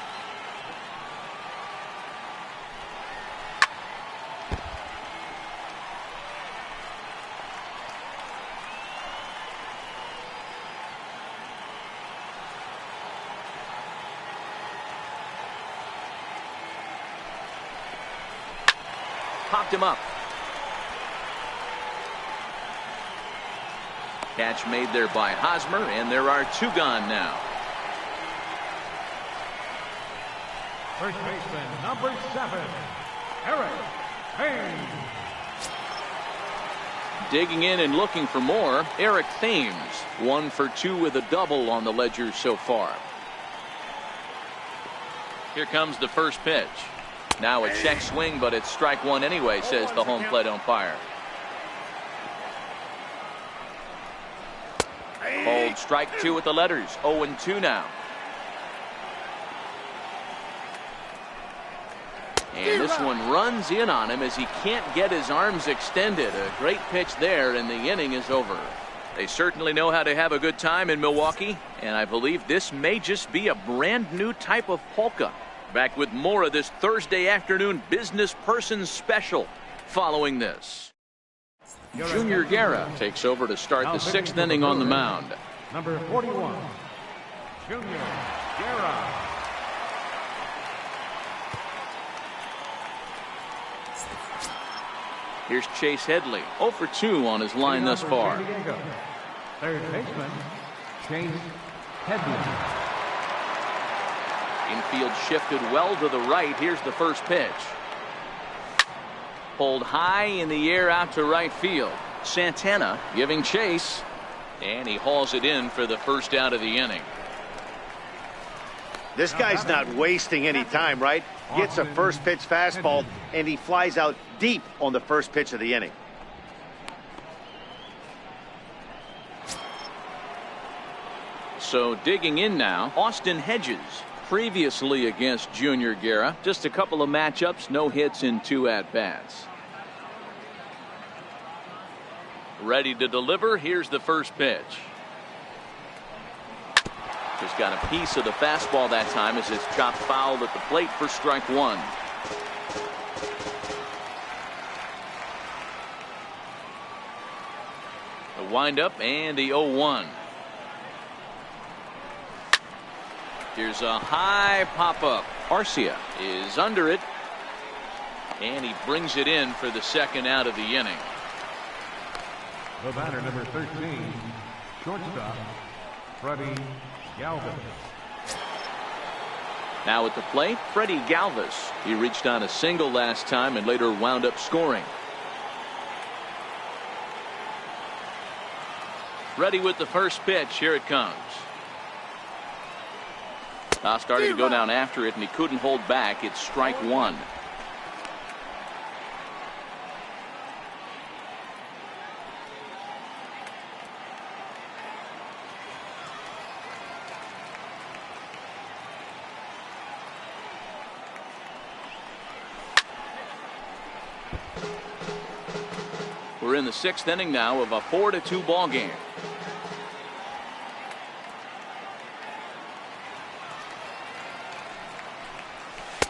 Popped him up. Catch made there by Hosmer, and there are 2 gone now. First baseman, number 7, Eric Thames. Digging in and looking for more, Eric Thames. 1 for 2 with a double on the ledger so far. Here comes the first pitch. Now a check swing, but it's strike 1 anyway, says the home plate umpire. Called strike 2 with the letters. 0-2 now. And this one runs in on him as he can't get his arms extended. A great pitch there, and the inning is over. They certainly know how to have a good time in Milwaukee, and I believe this may just be a brand new type of polka. Back with more of this Thursday afternoon business person special following this. Junior Guerra takes over to start the 6th inning on the mound. Number 41, Junior Guerra. Here's Chase Headley, 0 for 2 on his line thus far. Third baseman, Chase Headley. Infield shifted well to the right. Here's the first pitch. Pulled high in the air out to right field. Santana giving chase, and he hauls it in for the first out of the inning. This guy's not wasting any time, right? Gets a first pitch fastball, and he flies out deep on the first pitch of the inning. So digging in now, Austin Hedges. Previously against Junior Guerra, just a couple of matchups, no hits in 2 at-bats. Ready to deliver. Here's the first pitch. Just got a piece of the fastball that time as it's chopped foul at the plate for strike 1. The Windup and the 0-1. Here's a high pop-up. Arcia is under it, and he brings it in for the second out of the inning. The batter, number 13, shortstop, Freddie Galvis. Now at the plate, Freddie Galvis. He reached on a single last time and later wound up scoring. Ready with the first pitch. Here it comes. Started to go down after it, and he couldn't hold back. It's strike one. We're in the 6th inning now of a 4-2 ball game.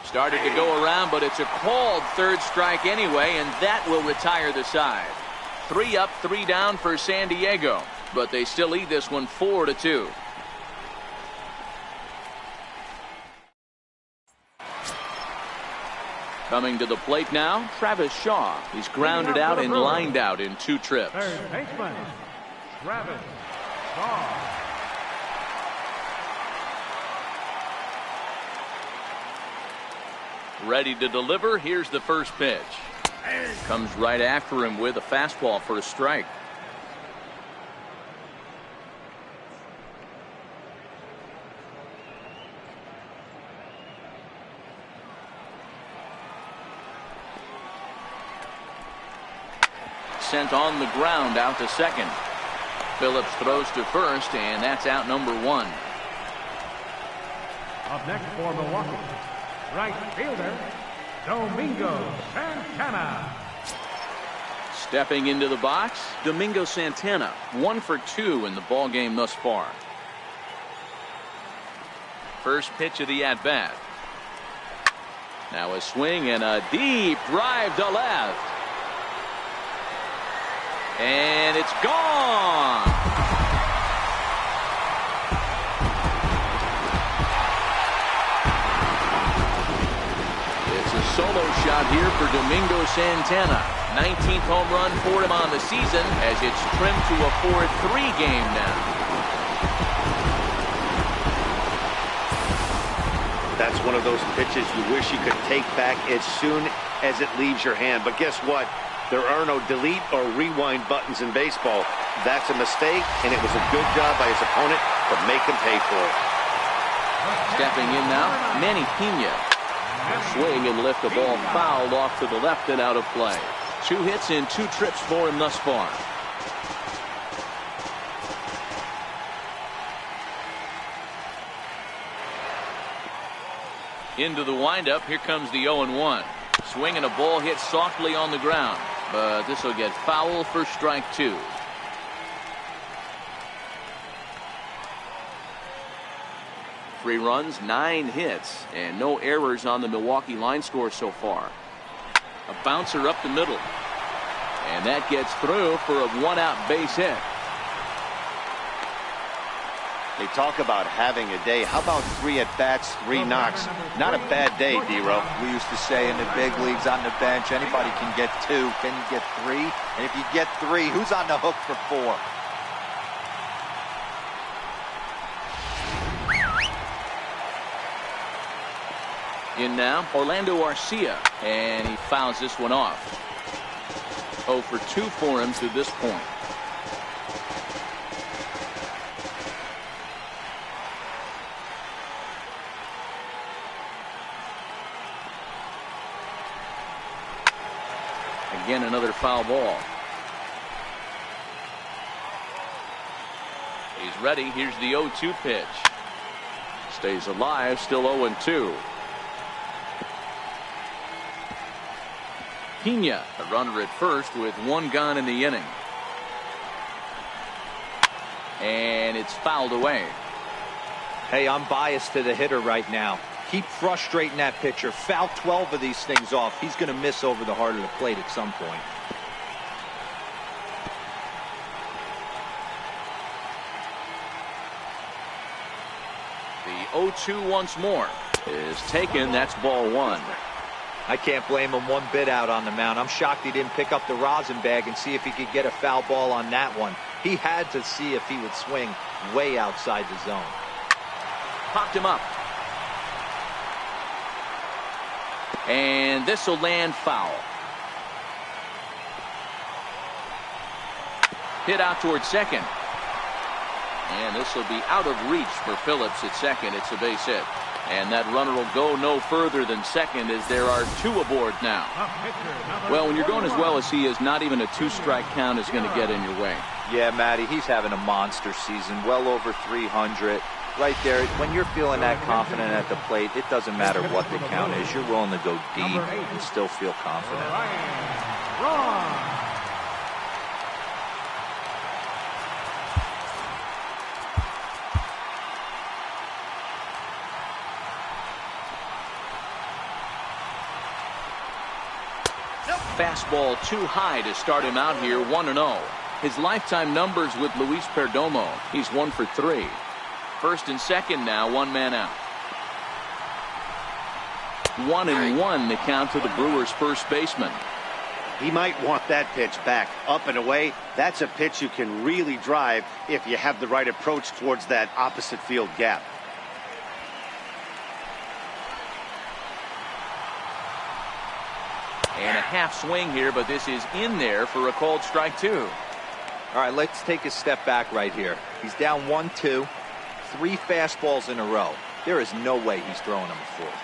Started to go around, but it's a called third strike anyway, and that will retire the side. 3 up, 3 down for San Diego, but they still lead this one 4-2. Coming to the plate now, Travis Shaw. He's grounded out and lined out in 2 trips. Third baseman, Travis Shaw. Ready to deliver. Here's the first pitch. Comes right after him with a fastball for a strike. Sent on the ground out to second. Phillips throws to first, and that's out number 1. Up next for Milwaukee, right fielder, Domingo Santana. Stepping into the box, Domingo Santana, 1 for 2 in the ball game thus far. First pitch of the at-bat. Now a swing and a deep drive to left. And it's gone. It's a solo shot here for Domingo Santana. 19th home run for him on the season as it's trimmed to a 4-3 game now. That's one of those pitches you wish you could take back as soon as it leaves your hand. But guess what? There are no delete or rewind buttons in baseball. That's a mistake, and it was a good job by his opponent to make him pay for it. Stepping in now, Manny Pena. Swing and lift the ball fouled off to the left and out of play. 2 hits in 2 trips for him thus far. Into the windup. Here comes the 0-1. Swing and a ball hit softly on the ground, but this will get foul for strike 2. Three runs, 9 hits, and no errors on the Milwaukee line score so far. A bouncer up the middle, and that gets through for a 1-out base hit. They talk about having a day. How about 3 at-bats, 3 knocks? Not a bad day, D-Row. We used to say in the big leagues on the bench, anybody can get 2. Can you get 3? And if you get 3, who's on the hook for 4? In now, Orlando Arcia, and he fouls this one off. 0 for 2 for him to this point. Again, another foul ball. He's ready. Here's the 0-2 pitch. Stays alive, still 0-2. Pena, a runner at first with 1 gone in the inning. And it's fouled away. Hey, I'm biased to the hitter right now. Keep frustrating that pitcher. Foul 12 of these things off. He's going to miss over the heart of the plate at some point. 0-2 once more. Is taken. That's ball one. I can't blame him one bit out on the mound. I'm shocked he didn't pick up the rosin bag and see if he could get a foul ball on that one. He had to see if he would swing way outside the zone. Popped him up. And this will land foul. Hit out towards second. And this will be out of reach for Phillips at second. It's a base hit. And that runner will go no further than second as there are two aboard now. Well, when you're going as well as he is, not even a two-strike count is going to get in your way. Yeah, Matty, he's having a monster season, well over 300. Right there, when you're feeling that confident at the plate, it doesn't matter what the count is. You're willing to go deep and still feel confident. Fastball too high to start him out here. 1-0. His lifetime numbers with Luis Perdomo. He's 1 for 3. First and second now, one man out. 1-1 the count to the Brewers first baseman. He might want that pitch back. Up and away. That's a pitch you can really drive if you have the right approach towards that opposite field gap. And a half swing here, but this is in there for a called strike two. All right, let's take a step back right here. He's down 1-2, 3 fastballs in a row. There is no way he's throwing him a fourth.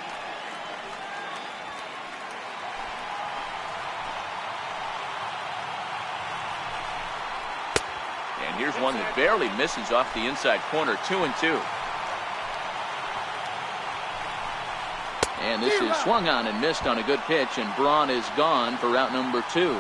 And here's one that barely misses off the inside corner. 2-2. And this is swung on and missed on a good pitch, and Braun is gone for out number 2.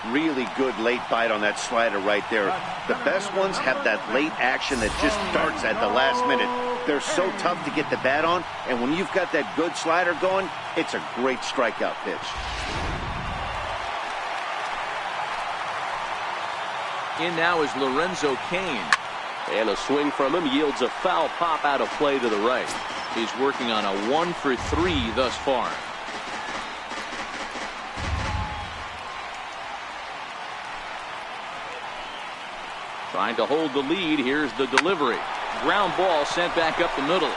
Really good late bite on that slider right there. The best ones have that late action that just starts at the last minute. They're so tough to get the bat on, and when you've got that good slider going, it's a great strikeout pitch. In now is Lorenzo Cain. And a swing from him yields a foul pop out of play to the right. He's working on a 1 for 3 thus far. Trying to hold the lead. Here's the delivery. Ground ball sent back up the middle.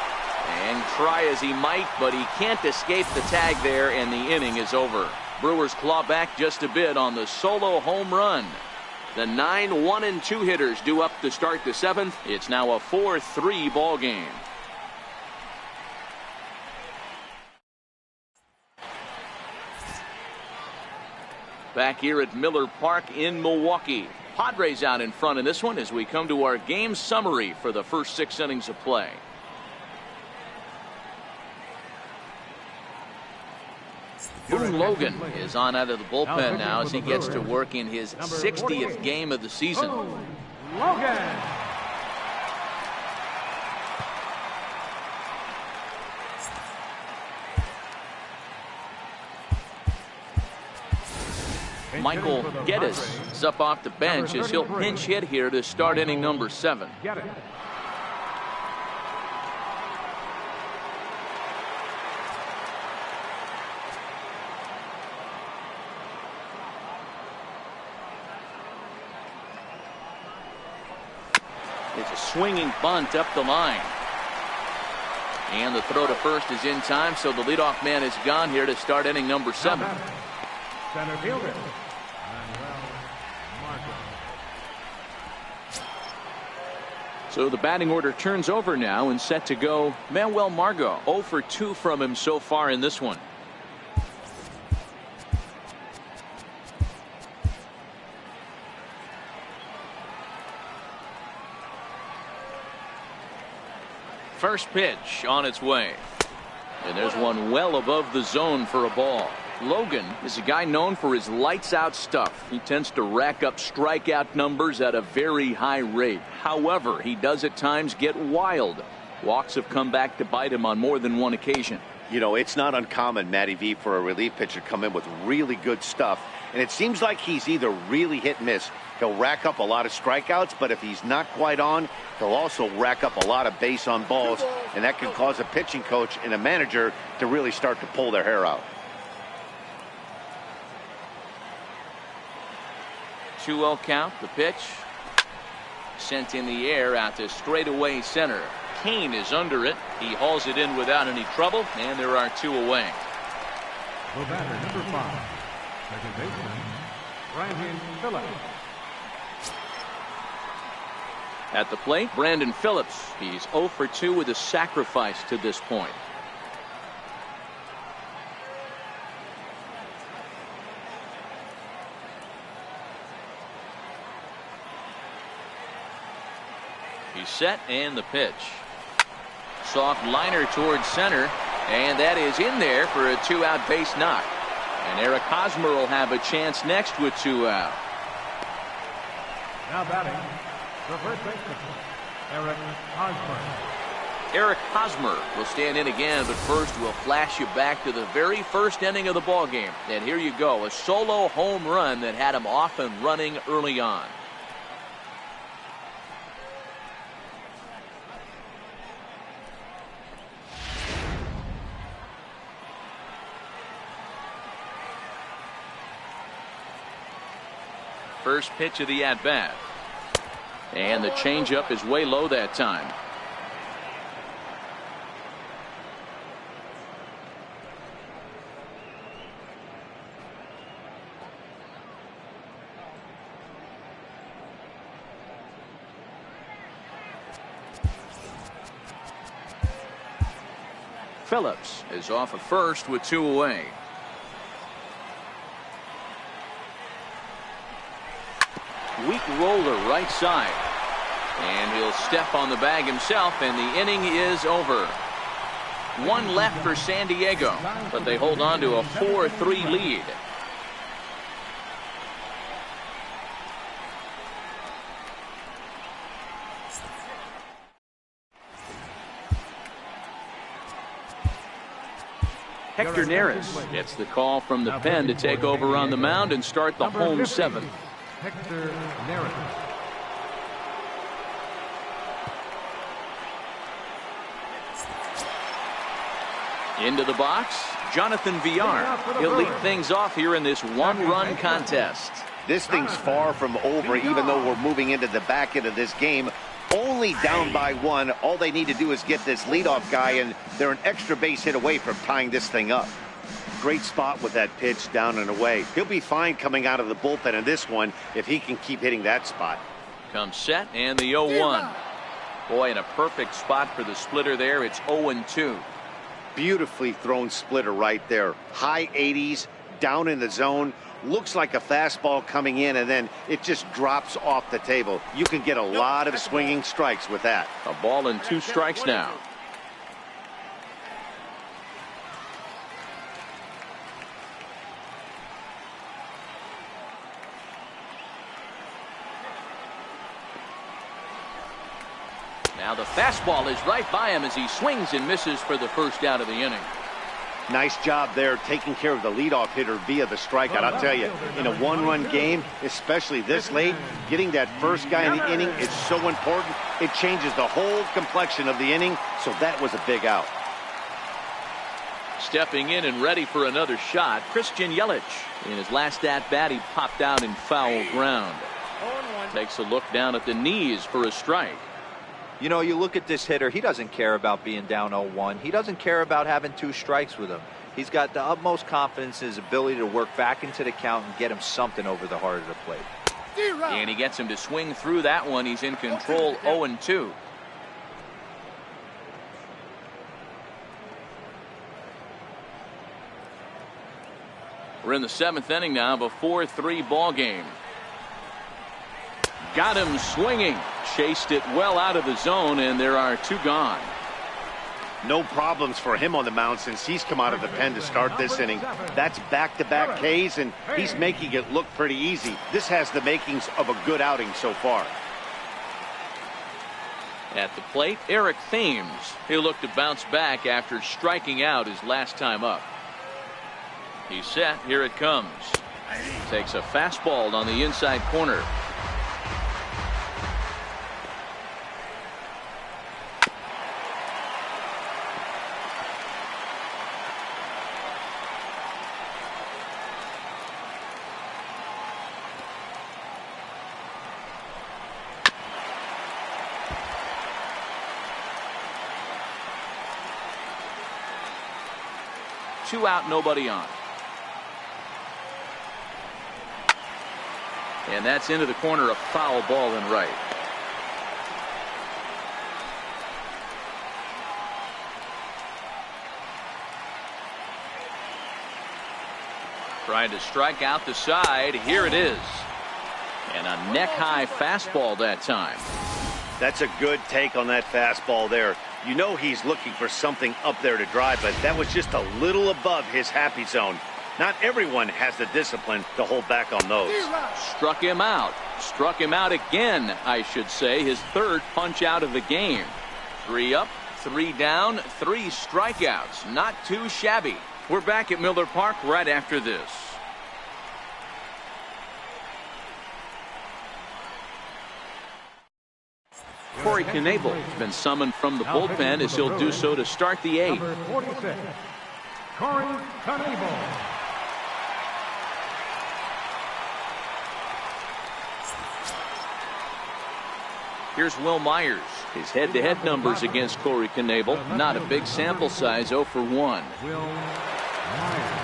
And try as he might, but he can't escape the tag there, and the inning is over. Brewers claw back just a bit on the solo home run. The 9 1-2 hitters due up to start the 7th. It's now a 4-3 ball game. Back here at Miller Park in Milwaukee. Padres out in front in this one as we come to our game summary for the first 6 innings of play. Boone Logan is on out of the bullpen now as he gets to work in his 60th game of the season. Logan. Michael Geddes is up off the bench as he'll pinch hit here to start inning number 7. Get it. It's a swinging bunt up the line. And the throw to first is in time, so the leadoff man is gone here to start inning number 7. Center fielder. So the batting order turns over now and set to go. Manuel Margot 0 for 2 from him so far in this one. First pitch on its way. And there's one well above the zone for a ball. Logan is a guy known for his lights out stuff. He tends to rack up strikeout numbers at a very high rate. However, he does at times get wild. Walks have come back to bite him on more than one occasion. You know, it's not uncommon, Matty V, for a relief pitcher to come in with really good stuff. And it seems like he's either really hit and miss. He'll rack up a lot of strikeouts, but if he's not quite on, he'll also rack up a lot of base on balls. And that can cause a pitching coach and a manager to really start to pull their hair out. 2-0 count, the pitch. Sent in the air out to straightaway center. Kane is under it. He hauls it in without any trouble, and there are 2 away. The batter, number 5, second baseman, Brandon Phillips. At the plate, Brandon Phillips. He's 0 for 2 with a sacrifice to this point. He's set, and the pitch. Soft liner towards center, and that is in there for a 2-out base knock. And Eric Hosmer will have a chance next with 2 out. Now batting, the first baseman, Eric Hosmer. Eric Hosmer will stand in again, but first we'll flash you back to the very first inning of the ball game. And here you go, a solo home run that had him off and running early on. First pitch of the at-bat. And the changeup is way low that time. Phillips is off of first with 2 away. Weak roller right side. And he'll step on the bag himself, and the inning is over. 1 left for San Diego, but they hold on to a 4-3 lead. Hector Neris gets the call from the pen to take over on the mound and start the home 7th. Hector Neris. Into the box, Jonathan Villar. He'll lead things off here in this 1-run contest. This thing's far from over, even though we're moving into the back end of this game. Only down by 1. All they need to do is get this leadoff guy, and they're an extra base hit away from tying this thing up. Great spot with that pitch down and away. He'll be fine coming out of the bullpen in this one if he can keep hitting that spot. Comes set, and the 0-1. Boy, in a perfect spot for the splitter there. It's 0-2. Beautifully thrown splitter right there. High 80s, down in the zone. Looks like a fastball coming in, and then it just drops off the table. You can get a lot of swinging strikes with that. A ball and 2 strikes now. Now the fastball is right by him as he swings and misses for the first out of the inning. Nice job there taking care of the leadoff hitter via the strikeout. I'll tell you, in a 1-run game, especially this late, getting that first guy in the inning is so important. It changes the whole complexion of the inning, so that was a big out. Stepping in and ready for another shot, Christian Yelich. In his last at-bat, he popped out in foul ground. Takes a look down at the knees for a strike. You know, you look at this hitter, he doesn't care about being down 0-1. He doesn't care about having 2 strikes with him. He's got the utmost confidence in his ability to work back into the count and get him something over the heart of the plate. And he gets him to swing through that one. He's in control, 0-2. We're in the 7th inning now of a 4-3 ball game. Got him swinging. Chased it well out of the zone, and there are 2 gone. No problems for him on the mound since he's come out of the pen to start this inning. That's back-to-back Ks, and he's making it look pretty easy. This has the makings of a good outing so far. At the plate, Eric Thames. He'll look to bounce back after striking out his last time up. He's set. Here it comes. Takes a fastball on the inside corner. Two out, nobody on. And that's into the corner, a foul ball in right. Trying to strike out the side. Here it is. And a neck-high fastball that time. That's a good take on that fastball there. You know he's looking for something up there to drive, but that was just a little above his happy zone. Not everyone has the discipline to hold back on those. Struck him out. Struck him out again, I should say. His third punch out of the game. 3 up, 3 down, 3 strikeouts. Not too shabby. We're back at Miller Park right after this. Corey Knebel has been summoned from the bullpen as he'll do so to start the 8th. Number 46, Corey Knebel. Here's Will Myers. His head-to-head numbers against Corey Knebel. Not a big sample size, 0 for 1. Will Myers.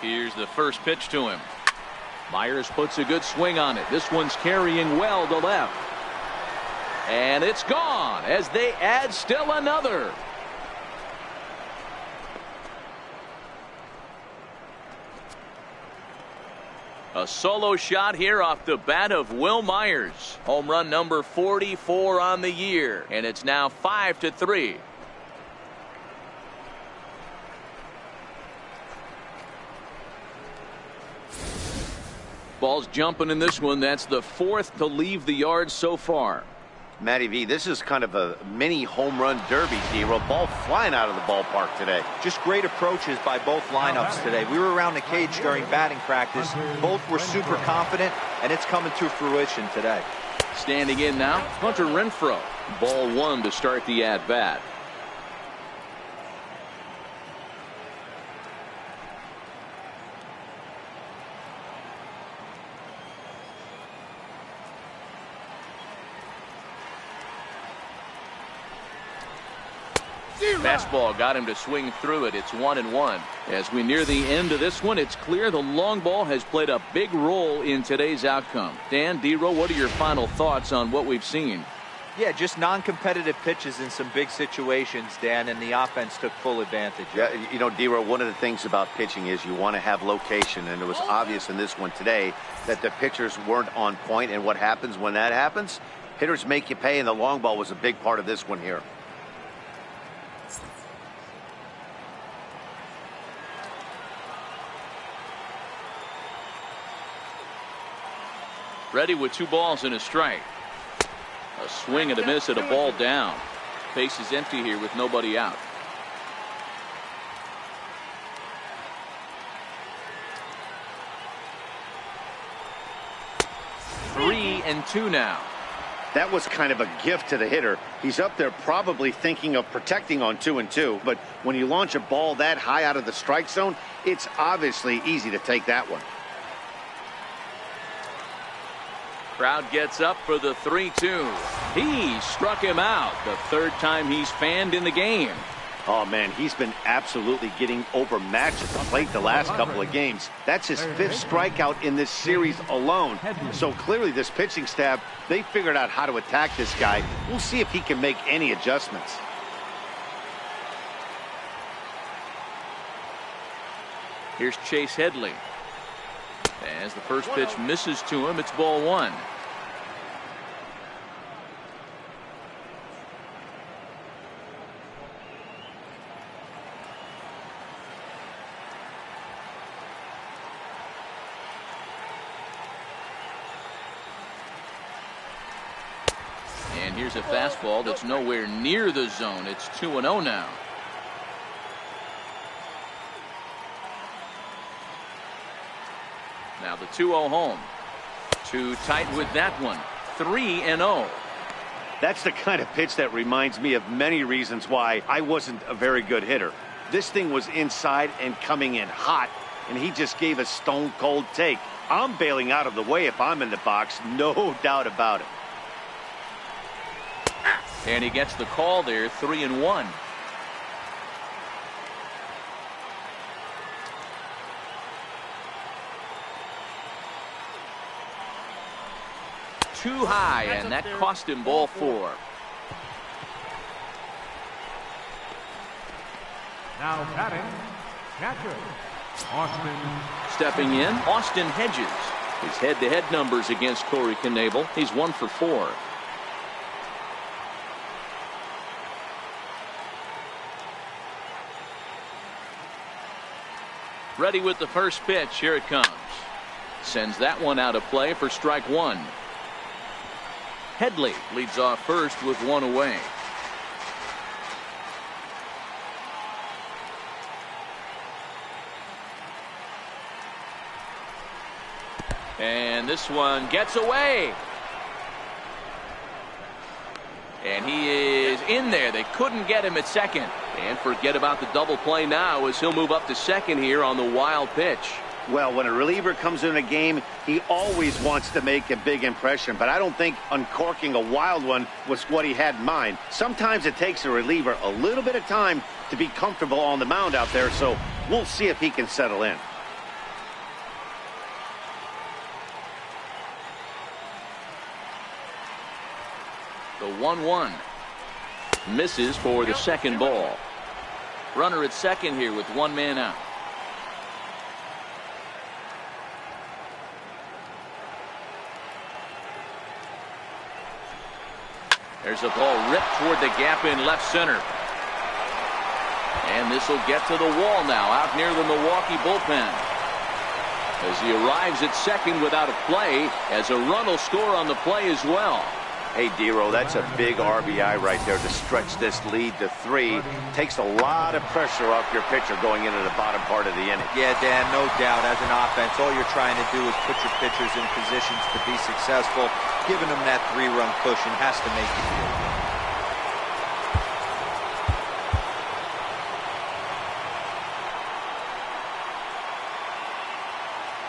Here's the first pitch to him. Myers puts a good swing on it. This one's carrying well to left. And it's gone as they add still another. A solo shot here off the bat of Will Myers. Home run number 44 on the year. And it's now 5-3. Ball's jumping in this one. That's the 4th to leave the yard so far. Matty V, this is kind of a mini home run derby, Dero. Ball flying out of the ballpark today. Just great approaches by both lineups today. We were around the cage during batting practice. Both were super confident, and it's coming to fruition today. Standing in now, Hunter Renfroe. Ball 1 to start the at-bat. Fastball got him to swing through it. It's 1-1. As we near the end of this one, it's clear the long ball has played a big role in today's outcome. Dan, Dero, what are your final thoughts on what we've seen? Yeah, just non-competitive pitches in some big situations, Dan, and the offense took full advantage. Yeah, you know, Dero, one of the things about pitching is you want to have location, and it was obvious in this one today that the pitchers weren't on point, and what happens when that happens? Hitters make you pay, and the long ball was a big part of this one here. Ready with 2 balls and a strike. A swing and a miss at a ball down. Base is empty here with nobody out. 3-2 now. That was kind of a gift to the hitter. He's up there probably thinking of protecting on 2-2, but when you launch a ball that high out of the strike zone, it's obviously easy to take that one. Crowd gets up for the 3-2. He struck him out. The 3rd time he's fanned in the game. Oh, man, he's been absolutely getting overmatched at the plate the last couple of games. That's his 5th strikeout in this series alone. So clearly this pitching staff, they figured out how to attack this guy. We'll see if he can make any adjustments. Here's Chase Headley. As the first pitch misses to him, it's ball 1. here's a fastball that's nowhere near the zone. It's 2-0 now. Now the 2-0 home. Too tight with that one. 3-0. That's the kind of pitch that reminds me of many reasons why I wasn't a very good hitter. This thing was inside and coming in hot, and he just gave a stone cold take. I'm bailing out of the way if I'm in the box, no doubt about it. And he gets the call there. 3-1. Too high, and that cost him ball 4. Now batting, catcher, Austin. Stepping in, Austin Hedges. His head-to-head numbers against Corey Knebel. He's 1 for 4. Ready with the first pitch. Here it comes. Sends that one out of play for strike 1. Headley leads off first with 1 away. And this one gets away. And he is in there. They couldn't get him at second. And forget about the double play now as he'll move up to second here on the wild pitch. Well, when a reliever comes in a game, he always wants to make a big impression, but I don't think uncorking a wild one was what he had in mind. Sometimes it takes a reliever a little bit of time to be comfortable on the mound out there, so we'll see if he can settle in. The 1-1 misses for the second ball. Runner at second here with 1 man out. There's a ball ripped toward the gap in left center. And this will get to the wall now out near the Milwaukee bullpen. As he arrives at second without a play, as a run will score on the play as well. Hey, Dero, that's a big RBI right there to stretch this lead to 3. Takes a lot of pressure off your pitcher going into the bottom part of the inning. Yeah, Dan, no doubt. As an offense, all you're trying to do is put your pitchers in positions to be successful. Giving them that 3-run cushion has to make you feel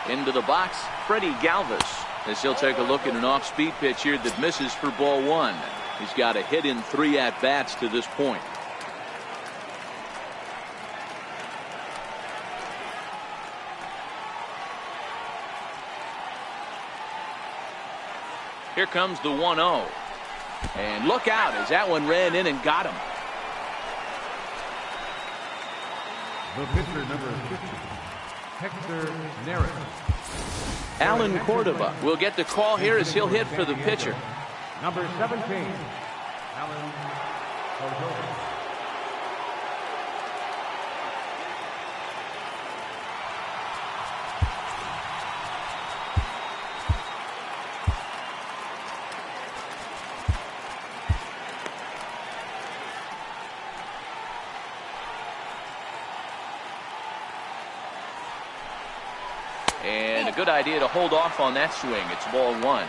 good. Into the box, Freddie Galvis, as he'll take a look at an off-speed pitch here that misses for ball 1. He's got a hit in 3 at-bats to this point. Here comes the 1-0. And look out as that one ran in and got him. The pitcher, number 50, Hector Neris. Alan Cordova will get the call here as he'll hit for the pitcher. Number 17, Alan Cordova. And a good idea to hold off on that swing. It's ball 1.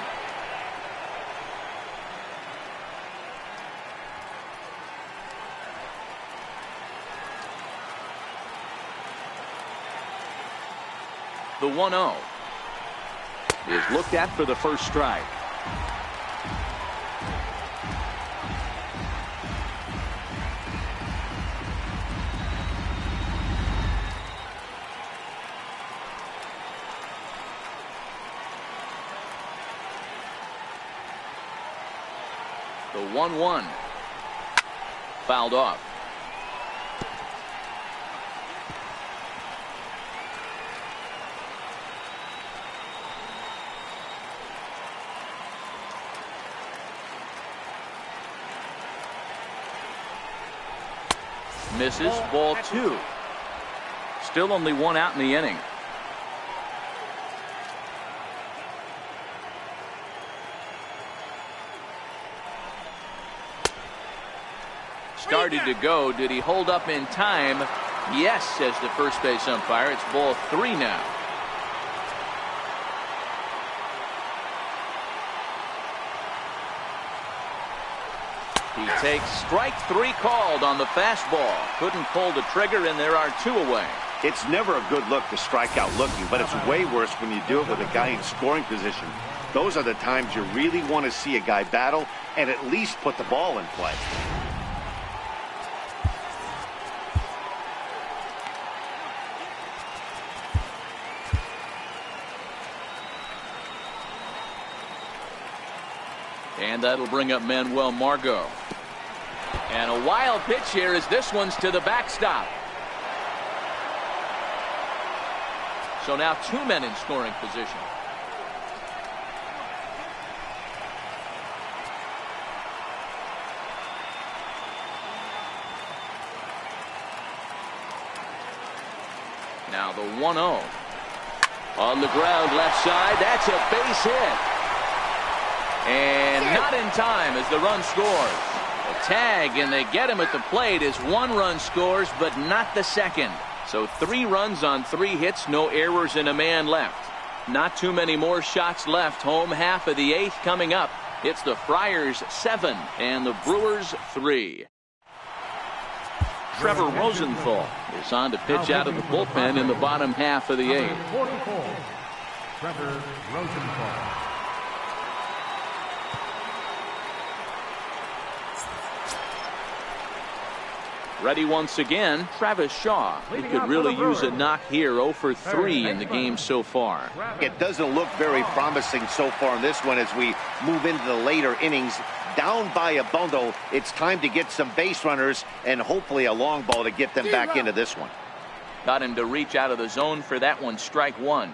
The 1-0 is looked at for the first strike. The 1-1 fouled off. Misses, ball 2. Still only 1 out in the inning. started to go. Did he hold up in time? Yes, says the first base umpire. It's ball 3 now. He takes strike 3 called on the fastball. Couldn't pull the trigger, and there are 2 away. It's never a good look to strike out looking, but it's way worse when you do it with a guy in scoring position. Those are the times you really want to see a guy battle and at least put the ball in play. And that'll bring up Manuel Margot. And a wild pitch here as this one's to the backstop. So now 2 men in scoring position. Now the 1-0. On the ground left side. That's a base hit. And not in time as the run scores. A tag, and they get him at the plate as 1 run scores, but not the second. So 3 runs on 3 hits, no errors, and a man left. Not too many more shots left. Home half of the 8th coming up. It's the Friars 7 and the Brewers 3. Trevor Rosenthal is on to pitch out of the bullpen in the bottom half of the 8th. 44. Trevor Rosenthal. Ready once again, Travis Shaw. He could really use a knock here. 0 for 3 in the game so far. It doesn't look very promising so far in this one as we move into the later innings. Down by a bundle, it's time to get some base runners and hopefully a long ball to get them back into this one. Got him to reach out of the zone for that one. Strike 1.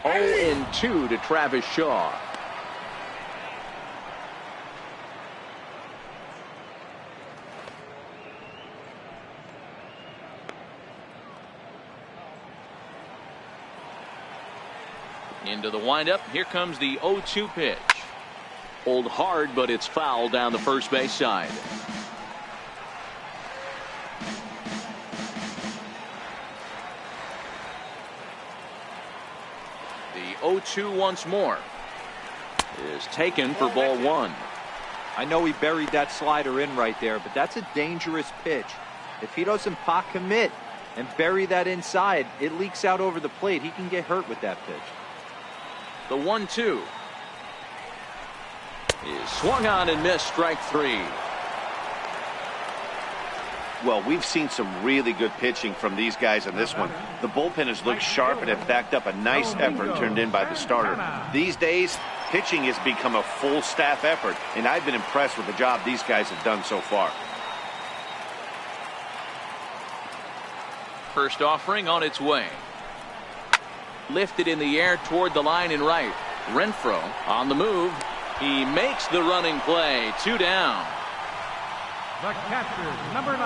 Oh, 2 to Travis Shaw. Into the windup. Here comes the 0-2 pitch. Pulled hard, but it's foul down the first base side. The 0-2 once more is taken for ball 1. I know he buried that slider in right there, but that's a dangerous pitch. If he doesn't pot commit and bury that inside, it leaks out over the plate. He can get hurt with that pitch. The 1-2 is swung on and missed. Strike 3. Well, we've seen some really good pitching from these guys in this one. The bullpen has looked sharp and have backed up a nice effort turned in by the starter. These days, pitching has become a full staff effort, and I've been impressed with the job these guys have done so far. First offering on its way. Lifted in the air toward the line and right. Renfroe on the move. He makes the running play. 2 down. The catcher, number 9,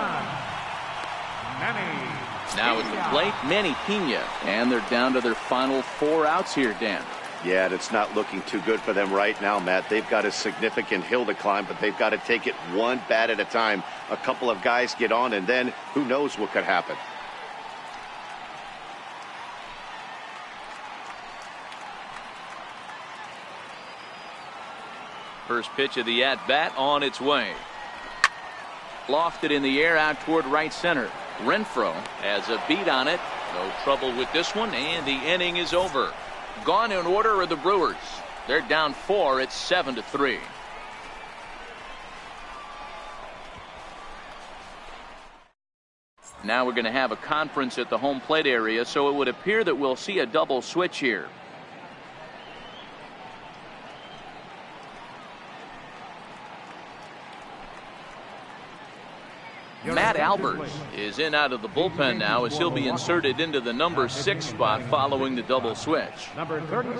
Manny. Now at the plate, Manny Pena. And they're down to their final 4 outs here, Dan. Yeah, and it's not looking too good for them right now, Matt. They've got a significant hill to climb, but they've got to take it one bat at a time. A couple of guys get on, and then who knows what could happen. First pitch of the at-bat on its way. Lofted in the air out toward right center. Renfroe has a beat on it. No trouble with this one, and the inning is over. Gone in order are the Brewers. They're down 4. It's 7-3. Now we're going to have a conference at the home plate area, so it would appear that we'll see a double switch here. Matt Albers is in out of the bullpen now as he'll be inserted into the number 6 spot following the double switch.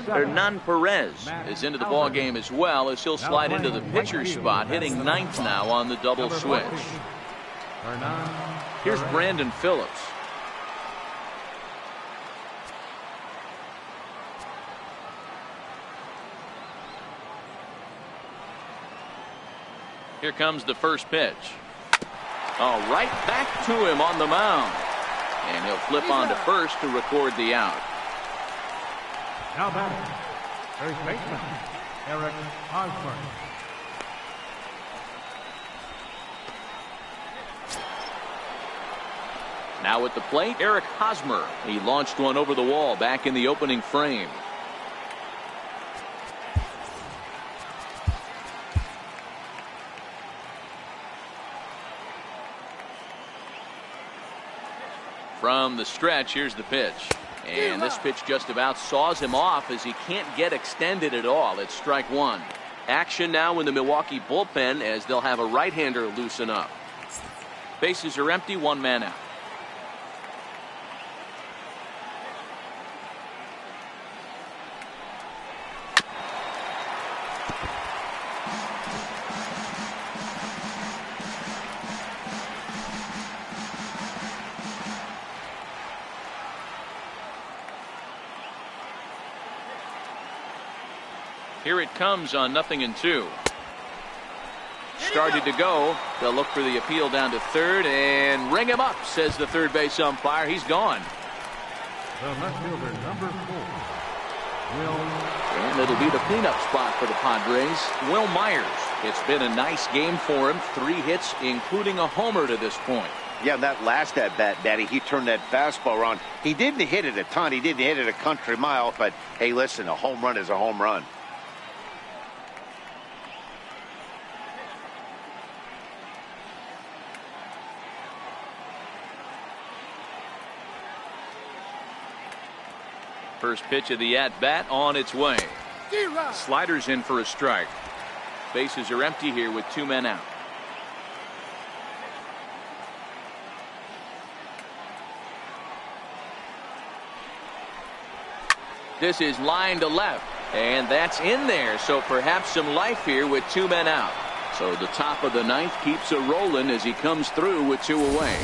Hernan Perez is into the ball game as well as he'll slide into the pitcher spot, hitting 9th now on the double switch. Here's Brandon Phillips. Here comes the first pitch. Oh, right back to him on the mound. And he'll flip on to first to record the out. Now batting, first baseman, Eric Osborne. Now at the plate, Eric Hosmer. He launched one over the wall back in the opening frame. From the stretch, here's the pitch. And this pitch just about saws him off as he can't get extended at all. It's strike one. Action now in the Milwaukee bullpen as they'll have a right-hander loosen up. Bases are empty, one man out. Here it comes on 0-2. Started to go. They'll look for the appeal down to third and ring him up, says the third base umpire. He's gone. The left fielder, number 4, Will. And it'll be the cleanup spot for the Padres. Will Myers. It's been a nice game for him. 3 hits, including a homer to this point. Yeah, that last at bat, Daddy, he turned that fastball around. He didn't hit it a ton. He didn't hit it a country mile. But, hey, listen, a home run is a home run. First pitch of the at-bat on its way. Sliders in for a strike. Bases are empty here with 2 men out. This is line to left, and that's in there, so perhaps some life here with 2 men out. So the top of the 9th keeps it rolling as he comes through with 2 away.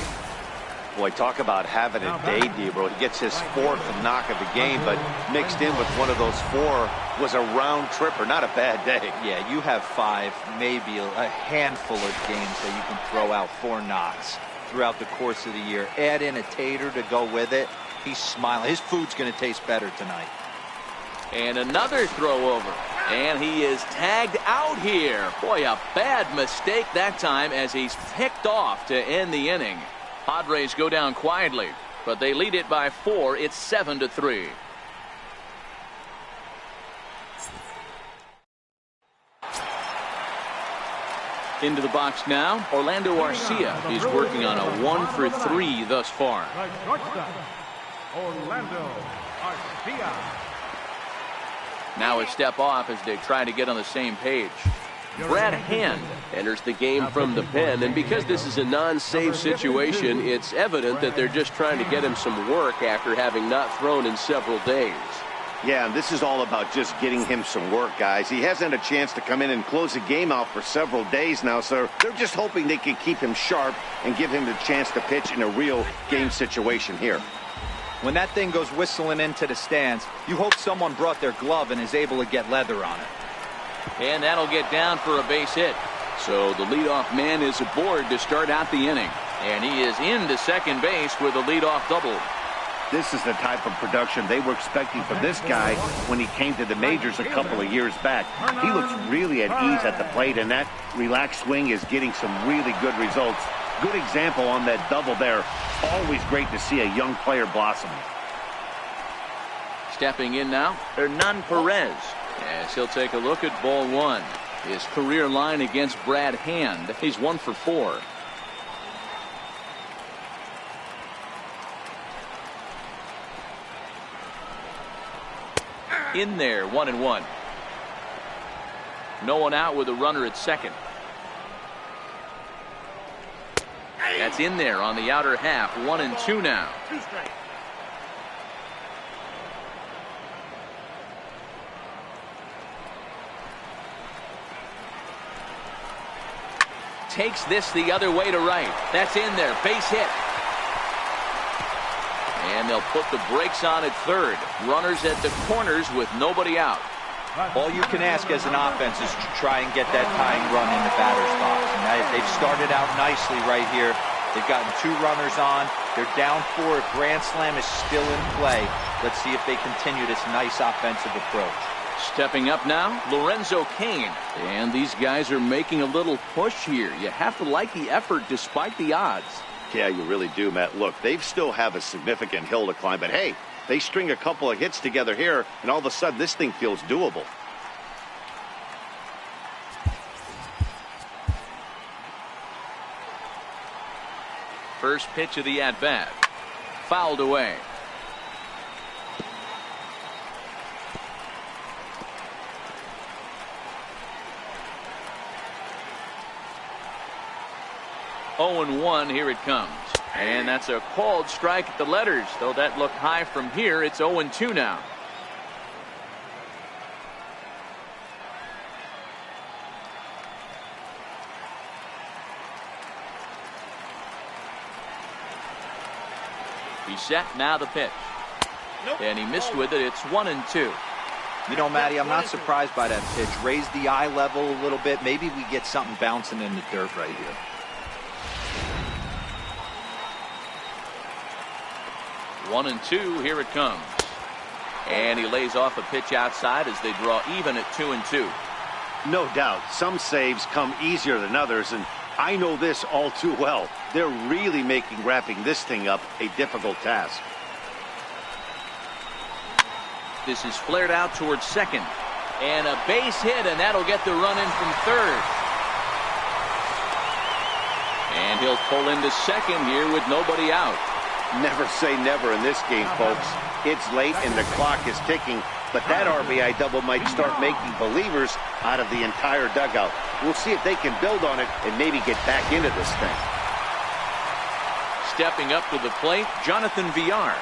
Boy, talk about having a day, Debro. He gets his 4th knock of the game, but mixed in with one of those 4 was a round tripper. Not a bad day. Yeah, you have 5, maybe a handful of games that you can throw out 4 knocks throughout the course of the year. Add in a tater to go with it. He's smiling. His food's going to taste better tonight. And another throw over. And he is tagged out here. Boy, a bad mistake that time as he's picked off to end the inning. Padres go down quietly, but they lead it by 4. It's 7-3. Into the box now, Orlando Arcia is working on a 1-for-3 thus far. The shortstop, Orlando Arcia. Now a step off as they try to get on the same page. Brad Hand enters the game from the pen, and because this is a non-save situation, it's evident that they're just trying to get him some work after having not thrown in several days. Yeah, and this is all about just getting him some work, guys. He hasn't had a chance to come in and close the game out for several days now, so they're just hoping they can keep him sharp and give him the chance to pitch in a real game situation here. When that thing goes whistling into the stands, you hope someone brought their glove and is able to get leather on it. And that'll get down for a base hit. So the leadoff man is aboard to start out the inning. And he is into second base with a leadoff double. This is the type of production they were expecting from this guy when he came to the majors a couple of years back. He looks really at ease at the plate, and that relaxed swing is getting some really good results. Good example on that double there. Always great to see a young player blossom. Stepping in now, Hernan Perez. As he'll take a look at ball 1. His career line against Brad Hand. He's 1-for-4. In there, 1-1. No one out with a runner at second. That's in there on the outer half. 1-2 now. Takes this the other way to right. That's in there. Base hit. And they'll put the brakes on at third. Runners at the corners with nobody out. All you can ask as an offense is to try and get that tying run in the batter's box. And they've started out nicely right here. They've gotten 2 runners on. They're down 4. A grand slam is still in play. Let's see if they continue this nice offensive approach. Stepping up now, Lorenzo Cain. And these guys are making a little push here. You have to like the effort despite the odds. Yeah, you really do, Matt. Look, they still have a significant hill to climb, but hey, they string a couple of hits together here, and all of a sudden this thing feels doable. First pitch of the at-bat. Fouled away. Oh and 1, here it comes. And that's a called strike at the letters. Though that looked high from here, it's 0 and 2 now. He's set, now the pitch. And he missed with it. It's 1 and 2. You know, Matty, I'm not surprised by that pitch. Raise the eye level a little bit. Maybe we get something bouncing in the dirt right here. 1 and 2, here it comes. And he lays off a pitch outside as they draw even at 2 and 2. No doubt, some saves come easier than others, and I know this all too well. They're really making wrapping this thing up a difficult task. This is flared out towards second. And a base hit, and that'll get the run in from third. And he'll pull into second here with nobody out. Never say never in this game, folks. It's late and the clock is ticking, but that RBI double might start making believers out of the entire dugout. We'll see if they can build on it and maybe get back into this thing. Stepping up to the plate, Jonathan Villar.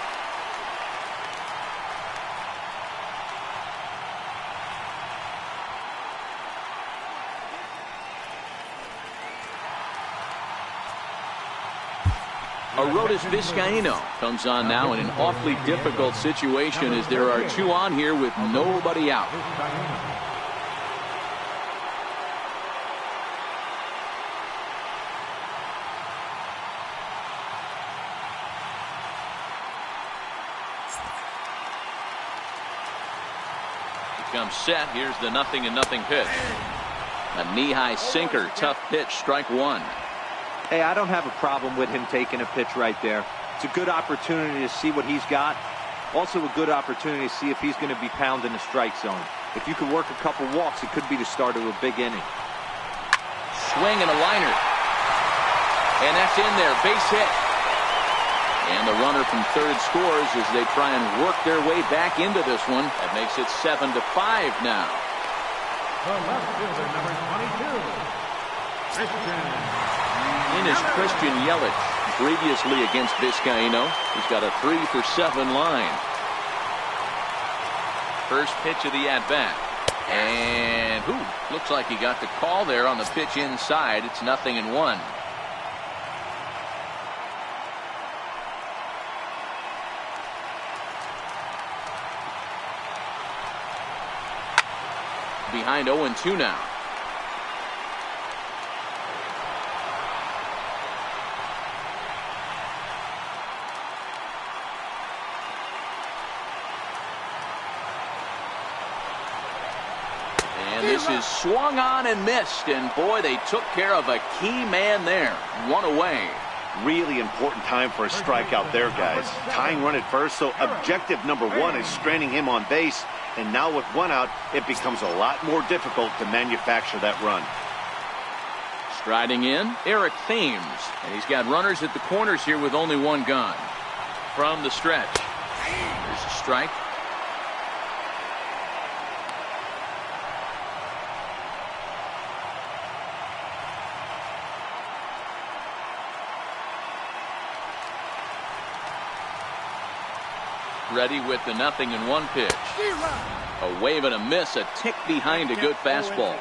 Aroldis Vizcaíno comes on now in an awfully difficult situation as there are 2 on here with nobody out. He comes set. Here's the 0-0 pitch. A knee-high sinker, tough pitch, strike 1. Hey, I don't have a problem with him taking a pitch right there. It's a good opportunity to see what he's got. Also a good opportunity to see if he's going to be pounding the strike zone. If you could work a couple walks, it could be the start of a big inning. Swing and a liner. And that's in there. Base hit. And the runner from third scores as they try and work their way back into this one. That makes it 7-5 now. The left fielder, number 22, Christian. In is Christian Yelich, previously against Vizcaíno. He's got a 3-for-7 line. First pitch of the at-bat. And looks like he got the call there on the pitch inside. It's 0-1. Behind 0-2 now. This is swung on and missed, and boy, they took care of a key man there. 1 away. Really important time for a strikeout there, guys. Tying run at first, so objective number 1 is stranding him on base, and now with 1 out, it becomes a lot more difficult to manufacture that run. Striding in, Eric Thames, and he's got runners at the corners here with only 1 gone. From the stretch, there's a strike. Ready with the 0-1 pitch. A wave and a miss, a tick behind a good fastball.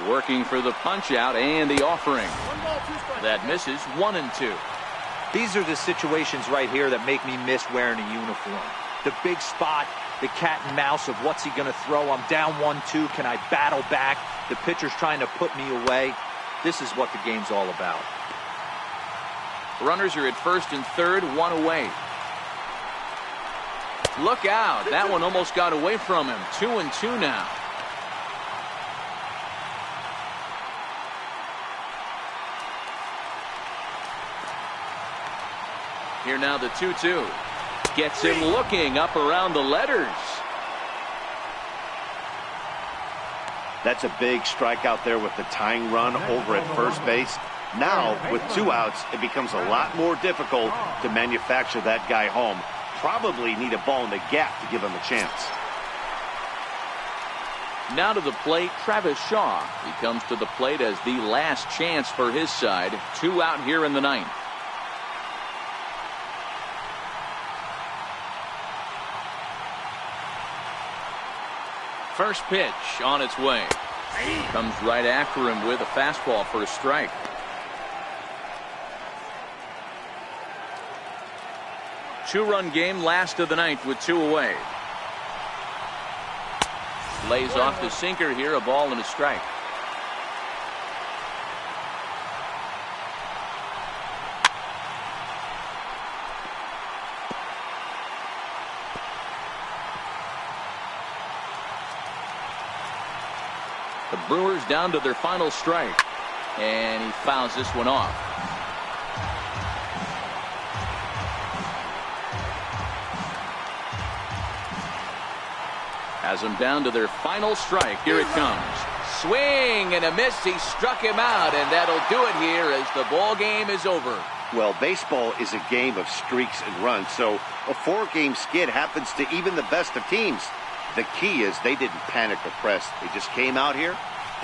Working for the punch out and the offering. That misses 1-2. These are the situations right here that make me miss wearing a uniform. The big spot, the cat and mouse of what's he going to throw. I'm down 1-2. Can I battle back? The pitcher's trying to put me away. This is what the game's all about. Runners are at first and third, one away. Look out. That one almost got away from him. 2-2 now. Here now the 2-2. Gets him looking up around the letters. That's a big strikeout there with the tying run over at first base. Now, with 2 outs, it becomes a lot more difficult to manufacture that guy home. Probably need a ball in the gap to give him a chance. Now to the plate, Travis Shaw. He comes to the plate as the last chance for his side. 2 out here in the 9th. First pitch on its way. Comes right after him with a fastball for a strike. Two-run game, last of the 9th with 2 away. Lays off the sinker here, a ball and a strike. The Brewers down to their final strike, and he fouls this one off. Has them down to their final strike. Here it comes. Swing and a miss. He struck him out, and that'll do it here as the ball game is over. Well, baseball is a game of streaks and runs, so a 4-game skid happens to even the best of teams. The key is they didn't panic or press. They just came out here,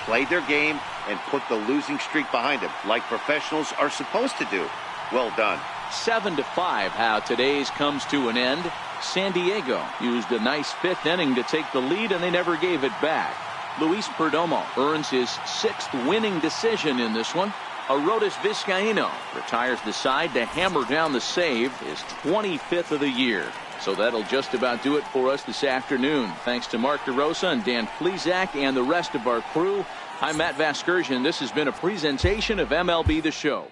played their game, and put the losing streak behind them, like professionals are supposed to do. Well done. 7-5 how today's comes to an end. San Diego used a nice 5th inning to take the lead, and they never gave it back. Luis Perdomo earns his 6th winning decision in this one. Arodys Vizcaíno retires the side to hammer down the save, his 25th of the year. So that'll just about do it for us this afternoon. Thanks to Mark DeRosa and Dan Plesac and the rest of our crew. I'm Matt Vasgersian. This has been a presentation of MLB The Show.